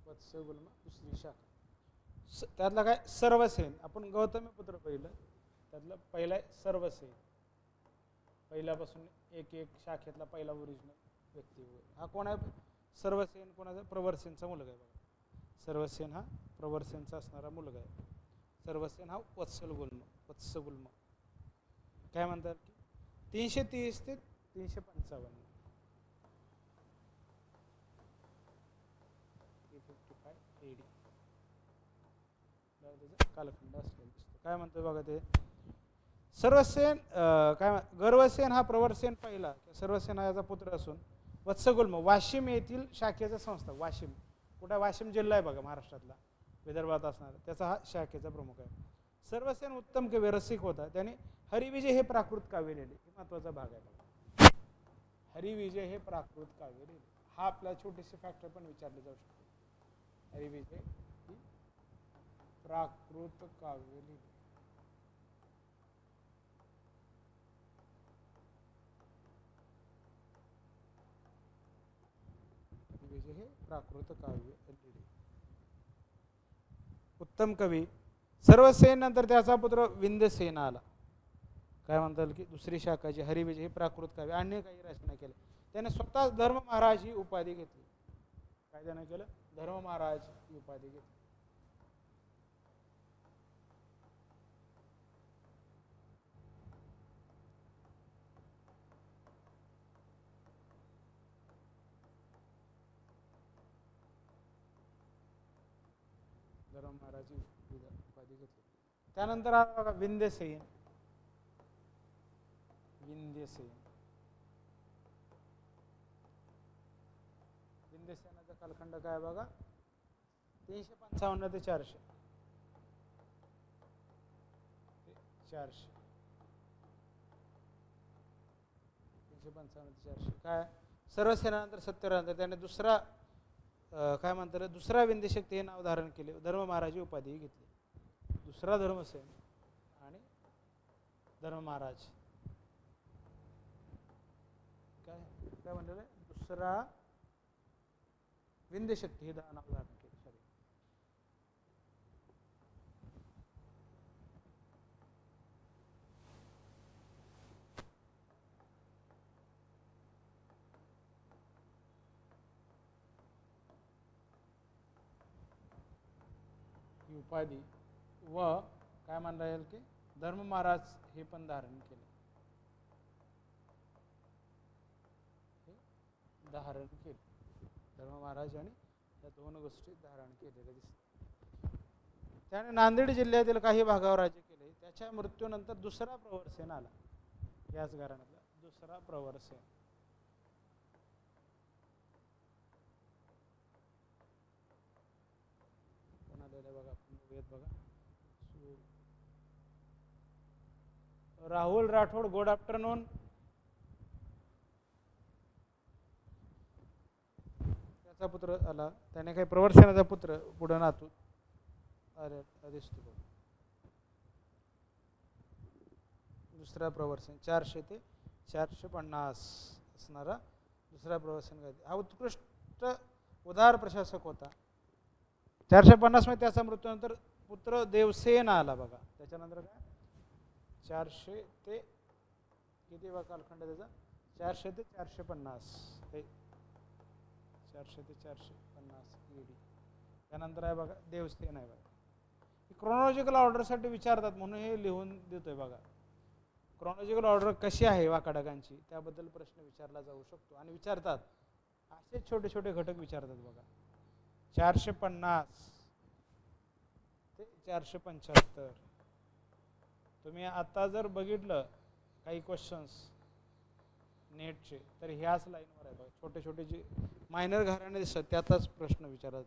Speaker 1: वत्सगुल्म दुसरी शाखा. त्यातला काय सर्वसेन. आपण गौतमी पुत्र पहिलं त्यातलं पहिला आहे सर्वसेन. पहिल्यापासून एक शाखेतला पहिला ओरिजिनल व्यक्ती. हा कोण आहे? सर्वसेन. कोणाचा? प्रवरसेनचा मुलगा आहे बघा. सर्वसेन हा प्रवरसेनचा असणारा मुलगा आहे. सर्वसेन हा वत्सगुल्म काय म्हणतात की 330 ते 355 कालखंड असलेला दिसतो. काय म्हणतो बघा ते सर्वसेन काय गर्वसेन हा प्रवरसेन पहिला. सर्वसेन हा याचा पुत्र असून वत्सगुल्म वाशिम येथील शाखेचा संस्था. वाशिम कुठे? वाशिम जिल्हा आहे बघा महाराष्ट्रातला, विदर्भात असणारा. त्याचा हा शाखेचा प्रमुख आहे. सर्वसेन उत्तम कवी रसिक होता. त्याने हरिविजय हे प्राकृत काव्य लिहिले. हे महत्वाचा भाग आहे बघा. हरिविजय हे प्राकृत काव्य लिहिले. हा आपला छोटीशी फॅक्टर पण विचारले जाऊ शकते. हरिविजय ही प्राकृत काव्य लिहिले. हरिविजय हे प्राकृत काव्य लिहिले. उत्तम कवी सर्वसेन नंतर त्याचा पुत्र विंध्यसेन आला. काय म्हणतात की दुसरी शाखाची हरिविजय हे प्राकृत काव्य अन्य काही रचना केल्या. त्याने स्वतः धर्म महाराज ही उपाधी घेतली. काय त्याने केलं? धर्म महाराज ही उपाधी घेतली. धर्म महाराज ही उपाधी घेतली. त्यानंतर आला बघा विंध्यसेन. विंध्यसेनाचा कालखंड काय बघा 355 ते 400. काय सर्वसेनानंतर सत्यरानंतर त्याने दुसरा काय म्हणतात दुसरा विंध्यशक्ती हे नाव धारण केले. धर्म महाराज उपाधी घेतली. दुसरा धर्मसेन आणि धर्म महाराज काय काय म्हणलेलं आहे? दुसरा विंध्यशक्ती हे नाव धारण केले. सॉरी ही उपाधी व काय म्हणता येईल की धर्म महाराज हे पण धारण केले. धारण केले धर्म महाराज आणि या दोन गोष्टी धारण केलेल्या दिसतात. त्याने नांदेड जिल्ह्यातील काही भागावर राज्य केले. त्याच्या मृत्यूनंतर दुसरा प्रवरसेन आला. याच घराण्यातला दुसरा प्रवरसेन. बघा बघा राहुल राठोड. Good afternoon. त्याचा पुत्र आला. त्याने काही प्रवरसेनाचा पुत्र पुढे नातू अरे दिसतो बघा. दुसरा प्रवरसेन 400 ते 450 असणारा दुसरा प्रवरसेन. हा उत्कृष्ट उदार प्रशासक होता. 450 मध्ये त्याचा मृत्यूनंतर पुत्र देवसेन आला बघा. त्याच्यानंतर काय 400 ते किती कालखंड त्याचा 400 ते 450 400 ते 450 ईडी. त्यानंतर आहे बघा देवसेन आहे बघा. क्रोनॉलॉजिकल ऑर्डरसाठी विचारतात म्हणून हे लिहून देतोय बघा. क्रोनॉलॉजिकल ऑर्डर कशी आहे वाकाटकांची त्याबद्दल प्रश्न विचारला जाऊ शकतो आणि विचारतात. असे छोटे छोटे घटक विचारतात बघा. 450 ते 475. तुम्ही आता जर बघितलं काही क्वेश्चन्स नेटचे तर ह्याच लाईनवर आहे बघा. छोटे छोटे जे मायनर घराणे दिसतात त्यातच प्रश्न विचारतात.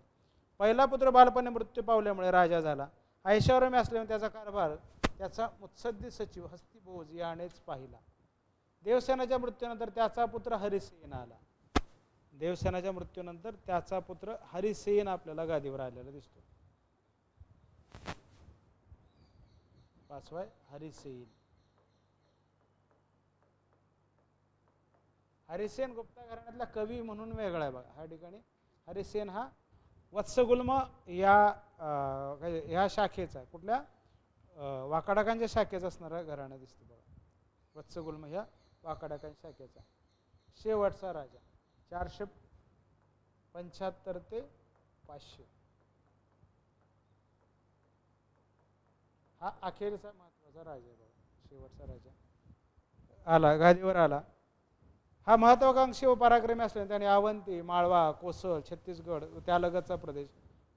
Speaker 1: पहिला पुत्र बालपणे मृत्यू पावल्यामुळे राजा झाला. ऐशावरमी असल्यामुळे त्याचा कारभार त्याचा मुत्सद्दी सचिव हस्तिभोज यानेच पाहिला. देवसेनाच्या मृत्यूनंतर त्याचा पुत्र हरिसेन आला. देवसेनाच्या मृत्यूनंतर त्याचा पुत्र हरिसेन आपल्याला गादीवर आलेला दिसतो. 5 हरिसेन. हरिसेन गुप्ता घराण्यातला कवी म्हणून वेगळा आहे बघा. ह्या ठिकाणी हरिसेन हा वत्सगुल्म या शाखेचा कुठल्या वाकाटकांच्या शाखेचा असणारा घराणा दिसतो बघा. वत्सगुल्म ह्या वाकाटकांच्या शाखेचा शेवटचा राजा 475 ते 500. हा अखेरचा महत्वाचा राजा आहे बघा. शेवटचा राजा आला गादीवर आला. हा महत्वाकांक्षी व पराक्रमी असल्याने त्याने अवंती, माळवा, कोसल, छत्तीसगड त्यालगतचा प्रदेश,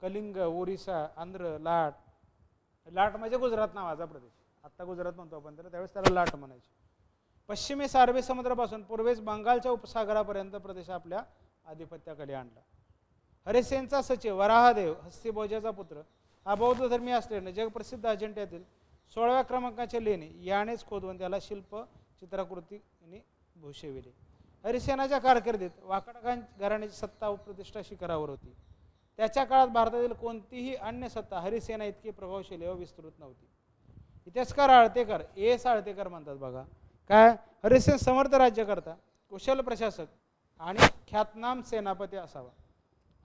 Speaker 1: कलिंग, ओरिसा, आंध्र, लाट. लाट म्हणजे गुजरात नावाचा प्रदेश. आता गुजरात म्हणतो आपण त्यावेळेस त्याला लाट म्हणायचे. पश्चिमेस अरबी समुद्रापासून पूर्वेस बंगालच्या उपसागरापर्यंत प्रदेश आपल्या आधिपत्याखाली आणला. हरिसेनचा सचिव वराहदेव हस्तिभोजाचा पुत्र हा बौद्ध धर्मीय असल्याने जगप्रसिद्ध अजिंठ्यातील 16व्या क्रमांकाचे लेणे यानेच खोदवून त्याला शिल्प चित्राकृतीने भूषविले. हरिसेनाच्या कारकिर्दीत वाकाटकां घराण्याची सत्ता व प्रतिष्ठा शिखरावर होती. त्याच्या काळात भारतातील कोणतीही अन्य सत्ता हरिसेना इतकी प्रभावशाली व विस्तृत नव्हती. इतिहासकार आळतेकर आळतेकर म्हणतात बघा काय हरिसेन समर्थ राज्यकर्ता, कुशल प्रशासक आणि ख्यातनाम सेनापती असावा.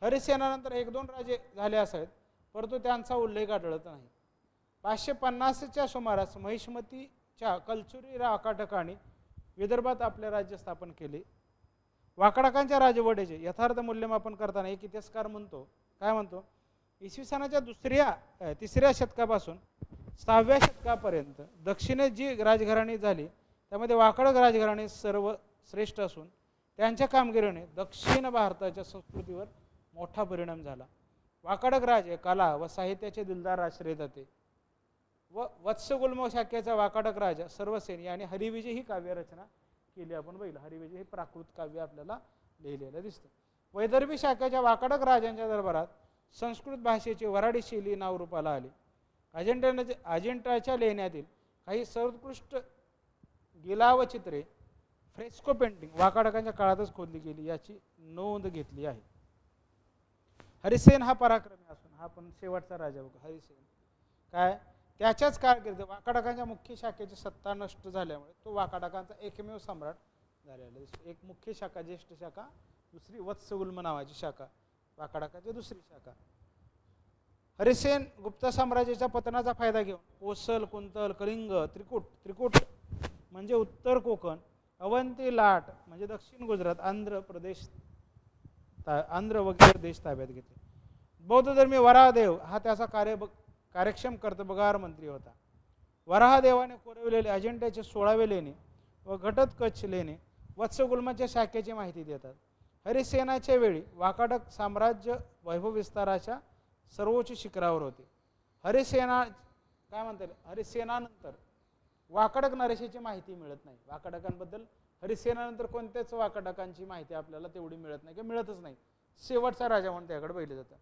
Speaker 1: हरिसेनानंतर 1-2 राजे झाले असावेत परंतु त्यांचा उल्लेख आढळत नाही. 550च्या सुमारास महिष्मतीच्या कलचुरी वाकाटकांनी विदर्भात आपले राज्य स्थापन केले. वाकाटकांच्या राजवटीचे यथार्थ मूल्यमापन करताना एक इतिहासकार म्हणतो काय म्हणतो इसवी सनाच्या 3ऱ्या शतकापासून 6व्या शतकापर्यंत दक्षिणेत जी राजघराणी झाली त्यामध्ये वाकाटक राजघराणे सर्व श्रेष्ठ असून त्यांच्या कामगिरीने दक्षिण भारताच्या संस्कृतीवर मोठा परिणाम झाला. वाकाटक राजे कला व साहित्याचे दिलदार आश्रय जाते व वत्सगुल्म शाखेचा वाकाटक राजा सर्वसेन याने हरिविजय ही काव्यरचना केली. आपण बघितलं हरिविजय हे प्राकृत काव्य आपल्याला लिहिलेलं दिसतं. वैदर्भी शाखेच्या वाकाटक राजांच्या दरबारात संस्कृत भाषेची वराडी शैली नाव रूपाला आली. अजिंठाच्या लेण्यातील काही सर्वोत्कृष्ट गिलाव चित्रे फ्रेस्को पेंटिंग वाकाटकांच्या काळातच खोदली गेली याची नोंद घेतली आहे. हरिसेन हा पराक्रमी असून हा पण शेवटचा राजा बघा. हरिसेन काय त्याच्याच कारकिर्दीत वाकाटकांच्या मुख्य शाखेची सत्ता नष्ट झाल्यामुळे तो वाकाटकांचा एकमेव सम्राट झालेला दिसतो. एक मुख्य शाखा ज्येष्ठ शाखा, दुसरी वत्सगुल्म नावाची शाखा, वाकाटकाची दुसरी शाखा. हरिसेन गुप्त साम्राज्याच्या पतनाचा फायदा घेऊन कोसल, कुंतल, कलिंग, त्रिकूट म्हणजे उत्तर कोकण, अवंती, लाट म्हणजे दक्षिण गुजरात, आंध्र वगैरे देश ताब्यात घेतले. बौद्ध धर्मी वराहदेव हा त्याचा कार्यक्षम कर्तबगार मंत्री होता. वराहदेवाने कोरविलेले अजिंठ्याचे 16वे लेणे व घटत कच्छ लेणे वत्सगुल्माच्या शाखेची माहिती देतात. हरिसेनाच्या वेळी वाकाटक साम्राज्य वैभव विस्ताराच्या सर्वोच्च शिखरावर होते. हरिसेनानंतर वाकाटक नरेशेची माहिती मिळत नाही. वाकाटकांबद्दल हरिसेनानंतर कोणत्याच वाकाटकांची माहिती आपल्याला तेवढी मिळत नाही किंवा मिळतच नाही. शेवटचा राजा म्हणून त्याकडे पाहिलं जातं.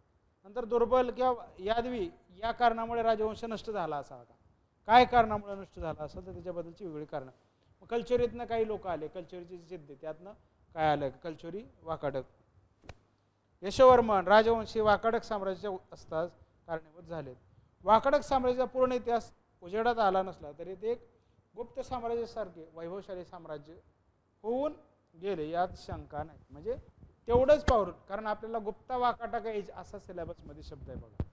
Speaker 1: नंतर दुर्बल किंवा यादवी या कारणामुळे राजवंश नष्ट झाला असावा का, काय कारणामुळे नष्ट झाला असेल तर त्याच्याबद्दलची वेगळी कारणं. कल्चोरीतनं काही लोक आले, कल्चोरीची जिद्द त्यातनं काय आलं कल्चोरी वाकाटक. यशोवर्मन राजवंशी वाकाटक साम्राज्याच्या असताच कारणीभूत झालेत. वाकाटक साम्राज्याचा पूर्ण इतिहास उजेडात आला नसला तरी ते एक गुप्त साम्राज्यासारखे वैभवशाली साम्राज्य होऊन गेले यात शंका नाही. म्हणजे तेवढंच पावरून कारण आपल्याला गुप्ता वाकाटका एज असा सिलेबसमध्ये शब्द आहे बघा.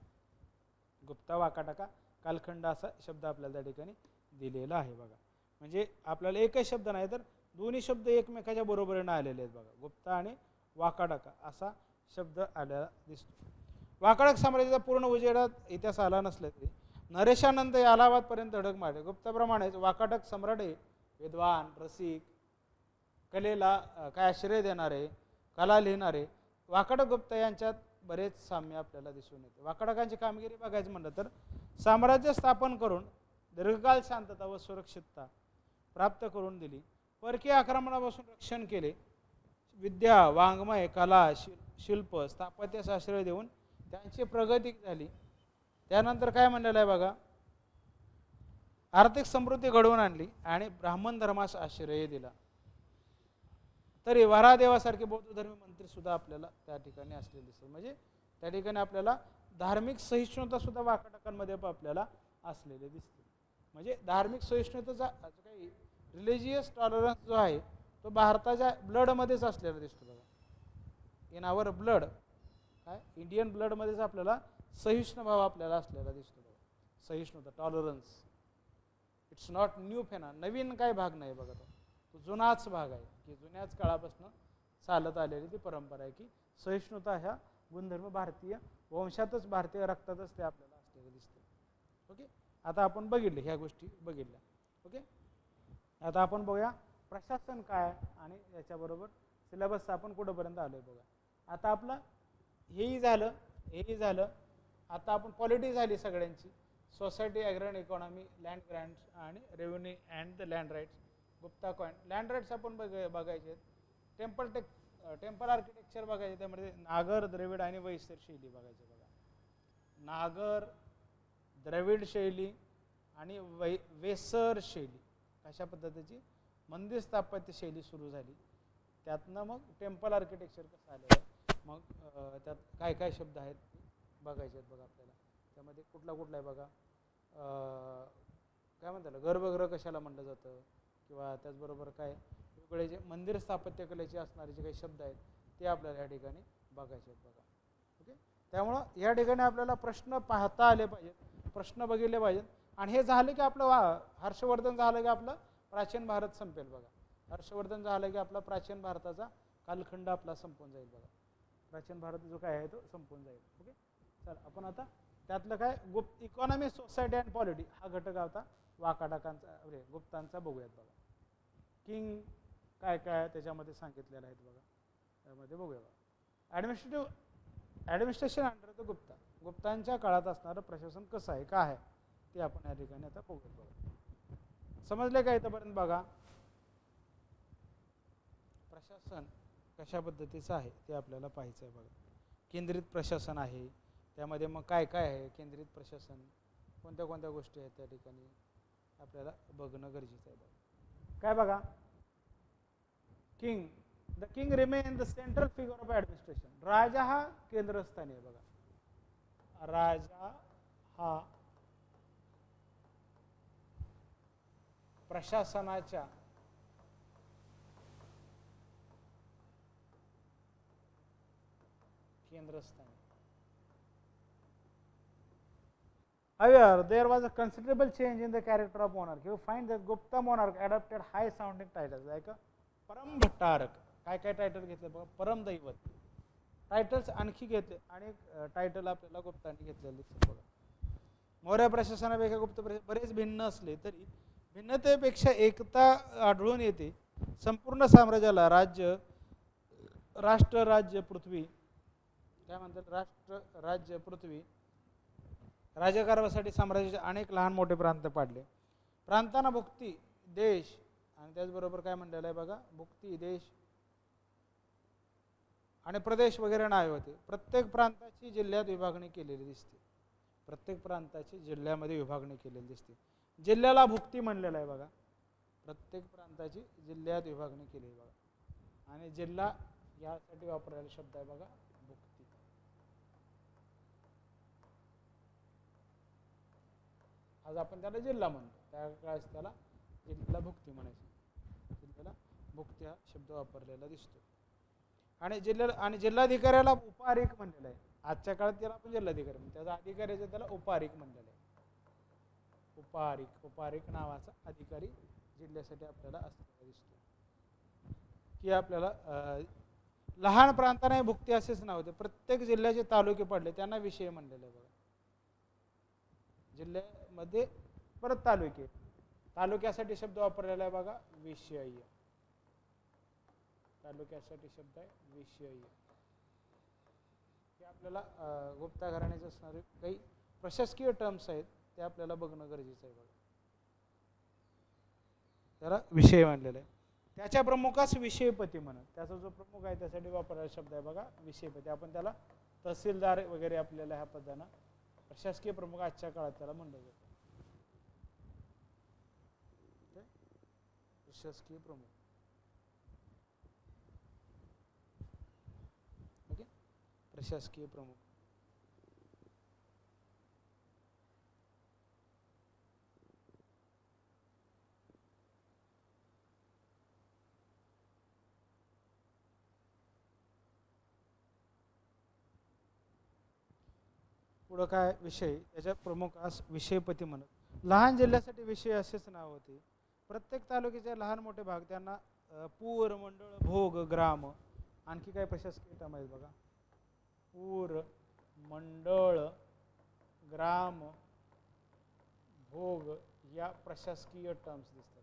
Speaker 1: गुप्ता वाकाटका कालखंड असा शब्द आपल्याला त्या ठिकाणी दिलेला आहे बघा. म्हणजे आपल्याला एकच शब्द नाही तर दोन्ही शब्द एकमेकाच्या बरोबरीने आलेले आहेत बघा. गुप्ता आणि वाकाटका असा शब्द आलेला दिसतो. वाकाटक साम्राज्याचा पूर्ण उजेडात इतिहास आला नसला तरी नरेशानंद हे अलाहाबादपर्यंत धडक मारले. गुप्ताप्रमाणेच वाकाटक सम्राट हे विद्वान, रसिक, कलेला काय आश्रय देणारे, कला लिहिणारे वाकाटक गुप्त यांच्यात बरेच साम्य आपल्याला दिसून येते. वाकाटकांची कामगिरी बघायचं म्हणलं तर साम्राज्य स्थापन करून दीर्घकाळ शांतता व सुरक्षितता प्राप्त करून दिली. परकीय आक्रमणापासून रक्षण केले. विद्या, वाङ्मय, कला, शिल्प, स्थापत्यास आश्रय देऊन त्यांची प्रगती झाली. त्यानंतर काय म्हणलेलं आहे बघा, आर्थिक समृद्धी घडवून आणली आणि ब्राह्मण धर्मास आश्रय दिला. तरी वरादेवासारखे बौद्ध धर्मी मंत्री सुद्धा आपल्याला त्या ठिकाणी असलेले दिसतात. म्हणजे त्या ठिकाणी आपल्याला धार्मिक सहिष्णुता सुद्धा वाकाटकांमध्ये आपल्याला असलेले दिसते. म्हणजे धार्मिक सहिष्णुतेचा काही रिलिजियस टॉलरन्स जो आहे तो भारताच्या ब्लडमध्येच असलेला दिसतो बघा. इन आवर ब्लड, काय इंडियन ब्लडमध्येच आपल्याला सहिष्णु भाव आपल्याला असलेला दिसतो बघा. सहिष्णुता, टॉलरन्स, इट्स नॉट न्यू फेना, नवीन काय भाग नाही बघा. तो जुनाच भाग आहे की जुन्याच काळापासून चालत आलेली ती परंपरा आहे की सहिष्णुता ह्या गुणधर्म भारतीय वंशातच, भारतीय रक्तातच ते आपल्याला असलेले दिसते. ओके, आता आपण बघितले ह्या गोष्टी बघितल्या. ओके, आता आपण बघूया प्रशासन काय आणि याच्याबरोबर सिलेबस आपण कुठंपर्यंत आलोय बघा. आता आपलं हेही झालं. आता आपण पॉलिटी झाली सगळ्यांची, society, agrarian economy, land grants आणि revenue and the land rights. Gupta coin, land rights आपण बघायचे. टेम्पल आर्किटेक्चर बघायचे, त्यामध्ये नागर, द्रविड आणि वैसर शैली बघायची बघा. नागर, द्रविड शैली आणि वेसर शैली अशा पद्धतीची मंदिर स्थापत्य शैली सुरू झाली. त्यातनं मग टेम्पल आर्किटेक्चर कसं आलं, मग त्यात काय काय शब्द आहेत बघायचे आहेत बघा आपल्याला. त्यामध्ये कुठला आहे बघा, काय म्हणतात गर्भगृह कशाला म्हटलं जातं, किंवा त्याचबरोबर काय वेगवेगळे जे मंदिर स्थापत्य कलेचे असणारे जे काही शब्द आहेत ते आपल्याला या ठिकाणी बघायचे आहेत बघा. ओके, त्यामुळं या ठिकाणी आपल्याला प्रश्न पाहता आले पाहिजेत, प्रश्न बघितले पाहिजेत. आणि हे झालं की आपलं हर्षवर्धन झालं की आपलं प्राचीन भारत संपेल बघा. हर्षवर्धन झालं की आपला प्राचीन भारताचा कालखंड आपला संपून जाईल बघा. प्राचीन भारत जो काय आहे तो संपून जाईल. ओके, चल आपण आता त्यातलं काय इकॉनॉमी, सोसायटी अँड पॉलिटी हा घटक आता वाकाटकांचा गुप्तांचा बघूयात बघा. किंग काय काय त्याच्यामध्ये सांगितलेलं आहे बघा, त्यामध्ये बघूया बघा. ॲडमिनिस्ट्रेशन अंडर द गुप्ता, गुप्तांच्या काळात असणारं प्रशासन कसं आहे, काय आहे ते आपण या ठिकाणी आता बघूयात बघा. समजले का इथंपर्यंत बघा. प्रशासन कशा पद्धतीचं आहे ते आपल्याला पाहायचं आहे बघा. केंद्रित प्रशासन आहे, त्यामध्ये मग काय काय आहे केंद्रित प्रशासन, कोणत्या कोणत्या गोष्टी आहेत त्या ठिकाणी आपल्याला बघणं गरजेचं आहे बघा. काय बघा, king, the king remain the central figure of administration. राजा हा केंद्रस्थानी आहे बघा. राजा हा प्रशासनाच्या केंद्रस्थानी. However, there was a considerable change in the character of monarch. You find that Gupta monarch adopted high-sounding titles like परम भट्टारक. काय काय टायटल घेतले बघा, परम दैवत टायटल्स आणखी घेतले आणि टायटल आपल्याला गुप्तांनी घेतलेले दिसतात बघा. मौर्य प्रशासनापेक्षा गुप्त बरेच भिन्न असले तरी भिन्नतेपेक्षा एकता आढळून येते. संपूर्ण साम्राज्याला राज्य, राष्ट्र, राज्य, पृथ्वी काय म्हणतात, राष्ट्र, राज्य, पृथ्वी राज्यकारभारासाठी साम्राज्याचे अनेक लहान मोठे प्रांत पाडले. प्रांतांना भुक्ती, देश आणि त्याचबरोबर काय म्हणलेलं आहे बघा, भुक्ती, देश आणि प्रदेश वगैरे नावे होते. प्रत्येक प्रांताची जिल्ह्यात विभागणी केलेली दिसते. प्रत्येक प्रांताची जिल्ह्यामध्ये विभागणी केलेली दिसते. जिल्ह्याला भुक्ती म्हणलेलं आहे बघा. प्रत्येक प्रांताची जिल्ह्यात विभागणी केलेली बघा. आणि जिल्हा यासाठी वापरलेला शब्द आहे बघा, भुक्ती. आज आपण त्याला जिल्हा म्हणतो, त्या काळात त्याला जिल्ह्याला भुक्ती म्हणायची. जिल्ह्याला भुक्ती हा शब्द वापरलेला दिसतो. आणि जिल्हाधिकाऱ्याला उपारीक म्हणलेलं आहे. आजच्या काळात त्याला आपण जिल्हाधिकारी म्हणतो, त्याचा अधिकाऱ्याचं त्याला उपारीक म्हणलेलं आहे. उपारीक नावाचा अधिकारी जिल्ह्यासाठी आपल्याला असलेला दिसतो. की आपल्याला लहान प्रांतांना भुक्ती असेच नाव होते. प्रत्येक जिल्ह्याचे तालुके पडले त्यांना विषय म्हणलेले बघा. जिल्ह्यामध्ये परत तालुके, तालुक्यासाठी शब्द वापरलेला आहे बघा विषयीय, तालुक्यासाठी शब्द आहे विषयीय. हे आपल्याला गुप्ता घराण्याचे असणारे काही प्रशासकीय टर्म्स आहेत ते आपल्याला बघणं गरजेचं आहे बघा. त्याला विषय मानलेला आहे. त्याच्या प्रमुखास विषयपती म्हणत, त्याचा जो प्रमुख आहे त्यासाठी वापरलेला शब्द आहे बघा विषयपती. आपण त्याला तहसीलदार वगैरे आपल्याला ह्या पदानं प्रशासकीय प्रमुख आजच्या काळात त्याला म्हणलं जातं. प्रशासकीय प्रमुख, ओके, प्रशासकीय प्रमुख. पुढं काय विषय, त्याच्या प्रमुखास विषयपती म्हणत. लहान जिल्ह्यासाठी विषय असेच नाव होते. प्रत्येक तालुक्याचे लहान मोठे भाग त्यांना पूर, मंडळ, भोग, ग्राम, आणखी काय प्रशासकीय टर्म आहेत बघा, पूर, मंडळ, ग्राम, भोग या प्रशासकीय टर्म्स दिसतात.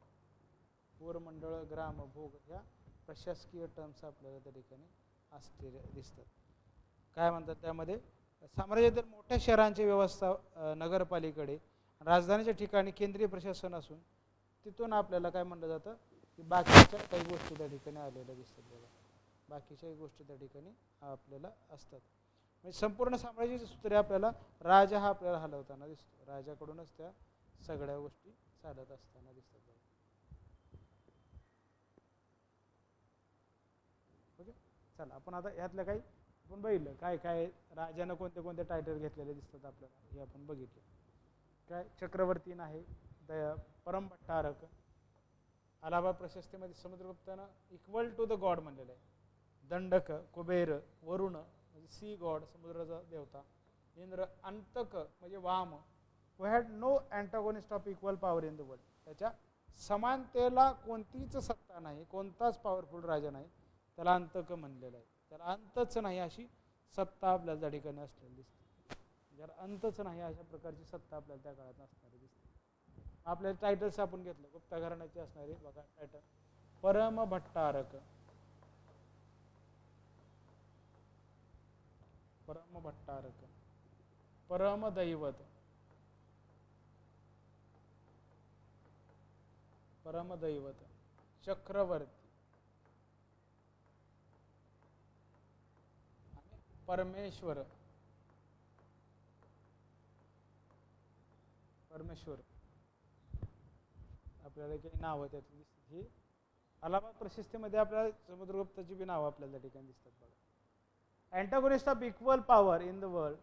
Speaker 1: पूर, मंडळ, ग्राम, भोग या प्रशासकीय टर्म्स आपल्याला त्या ठिकाणी असलेले दिसतात. काय म्हणतात त्यामध्ये, साम्राज्यातील मोठ्या शहरांची व्यवस्था नगरपालिकेकडे, राजधानीच्या ठिकाणी केंद्रीय प्रशासन असून तिथून आपल्याला काय म्हणलं जातं की बाकीच्या काही गोष्टी त्या ठिकाणी आलेल्या दिसतात बघा, बाकीच्या गोष्टी त्या ठिकाणी आपल्याला असतात. म्हणजे संपूर्ण साम्राज्याचे सूत्रे आपल्याला राजा हा आपल्याला हलवताना दिसतो, राजाकडूनच त्या सगळ्या गोष्टी चालत असताना दिसतात बघा. ओके, चला आपण आता यातल्या काही आपण बघितलं काय काय राजानं कोणते कोणते टायटल घेतलेले दिसतात आपल्याला, हे आपण बघितले. काय चक्रवर्ती आहे, परमभट्टारक, अलाहाबाद प्रशस्तीमध्ये समुद्रगुप्तानं इक्वल टू द गॉड म्हणलेलं आहे. दंडक, कुबेर, वरुण म्हणजे सी गॉड, समुद्राचा देवता, इंद्र, अंतक म्हणजे वाम, who had no antagonist of equal power in the world, त्याच्या समानतेला कोणतीच सत्ता नाही, कोणताच पॉवरफुल राजा नाही, त्याला अंतक म्हणलेलं आहे. त्याला अंतच नाही अशी सत्ता आपल्याला त्या ठिकाणी असलेली दिसते. जर अंतच नाही अशा प्रकारची सत्ता आपल्याला त्या काळात नसणारी दिसते. आपल्या टायटल्स आपण घेतलं गुप्ता घराण्याचे असणारे बघा टायटल, परमभट्टारक, परमभट्टारक, परमदैवत, परमदैवत, चक्रवर्ती, परमेश्वर, परमेश्वर आपल्याला काही नावं त्यातली दिसतात. ही अलाहाबाद प्रशस्तीमध्ये आपल्याला समुद्रगुप्ताची बी नावं आपल्याला त्या ठिकाणी दिसतात बघा. Antagonist of equal power in the world,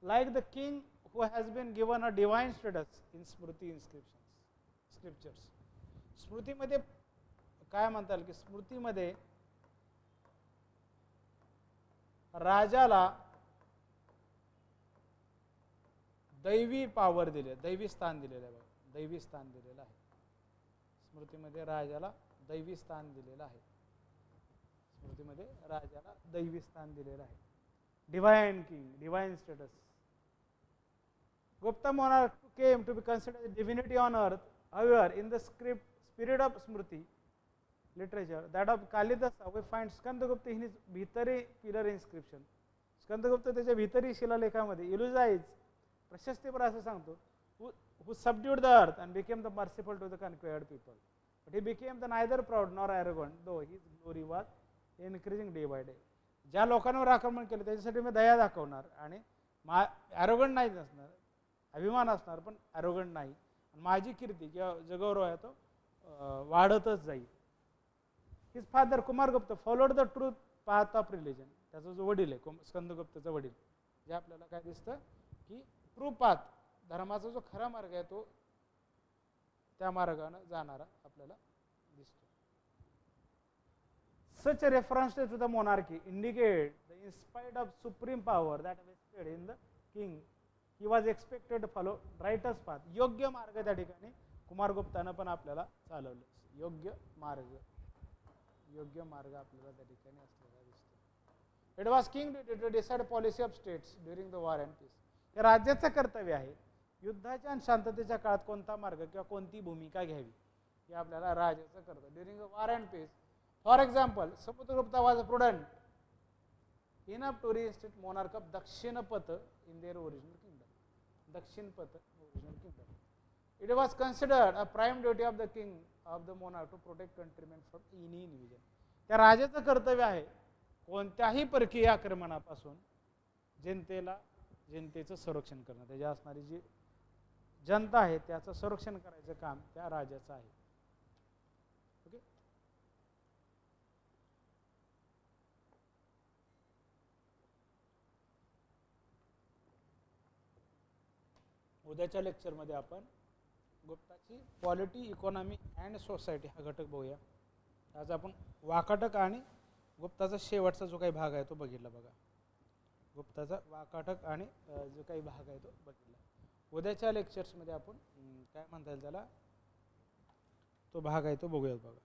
Speaker 1: like the king who has been given a divine status in Smriti inscriptions, scriptures. स्मृतीमध्ये काय म्हणता येईल की स्मृतीमध्ये राजाला दैवी पॉवर दिले, दैवी स्थान दिलेलं आहे, दैवी स्थान दिलेलं आहे. स्मृतीमध्ये राजाला दैवी स्थान दिलेलं आहे, स्मृतीमध्ये राजाला दैवी स्थान दिलेलं आहे. Divine king, divine status. Gupta monarch came to be considered a divinity on earth. However, in the spirit of Smriti literature, that of Kalidasa, we find Skandagupta in his Bhitari pillar inscription. Skandagupta त्याच्या भितरी शिलालेखामध्ये इलुजाइज प्रशस्तीपर असं सांगतो, who subdued the earth and became the merciful to the conquered people. But he became the neither proud nor arrogant, though his glory was increasing day by day. ज्या लोकांवर आक्रमण केलं त्याच्यासाठी मी दया दाखवणार आणि ॲरोगंट नाही असणार, अभिमान असणार पण ॲरोगंट नाही, माझी कीर्ती किंवा जगौरव आहे तो वाढतच जाईल. His father Kumaragupta followed the truth path of religion. त्याचा जो वडील आहे स्कंदगुप्ताचा वडील, जे आपल्याला काय दिसतं की ट्रू पाथ, धर्माचा जो खरा मार्ग आहे तो त्या मार्गाने जाणारा आपल्याला दिसतो. Such a reference to the monarchy indicate that in spite of supreme power that vested in the king, he was expected to follow righteous path. योग्य मार्ग त्या ठिकाणी कुमारगुप्तानं पण आपल्याला चालवलं. योग्य मार्ग आपल्याला त्या ठिकाणी असलेला दिसतो. It was king to decide policy of states during the war and peace. हे राज्याचं कर्तव्य आहे युद्धाच्या आणि शांततेच्या काळात कोणता मार्ग किंवा कोणती भूमिका घ्यावी हे आपल्याला राजाचं कर्तव्य. During a war and peace, for example, Samudragupta was a prudent enough to reinstate monarch of Dakshinapatha in their original kingdom. Dakshinapatha, original kingdom. It was considered a prime duty of the king of the monarch to protect countrymen from any invasion. त्या राजाचं कर्तव्य आहे कोणत्याही परकीय आक्रमणापासून जनतेचं संरक्षण करणं. त्याच्या असणारी जी जनता आहे त्याचं संरक्षण करायचं काम त्या राजाचं आहे. ओके. उद्याच्या लेक्चरमध्ये आपण गुप्ताची पॉलिटी, इकॉनॉमी अँड सोसायटी हा घटक बघूया. आज आपण वाकाटक आणि गुप्ताचा शेवटचा जो काही भाग आहे तो बघितला बघा. गुप्ताचा वाकाटक आणि जो काही भाग आहे तो बघितला. उद्याच्या लेक्चर्समध्ये आपण काय म्हणता येईल त्याला तो भाग आहे तो बघूयात बघा.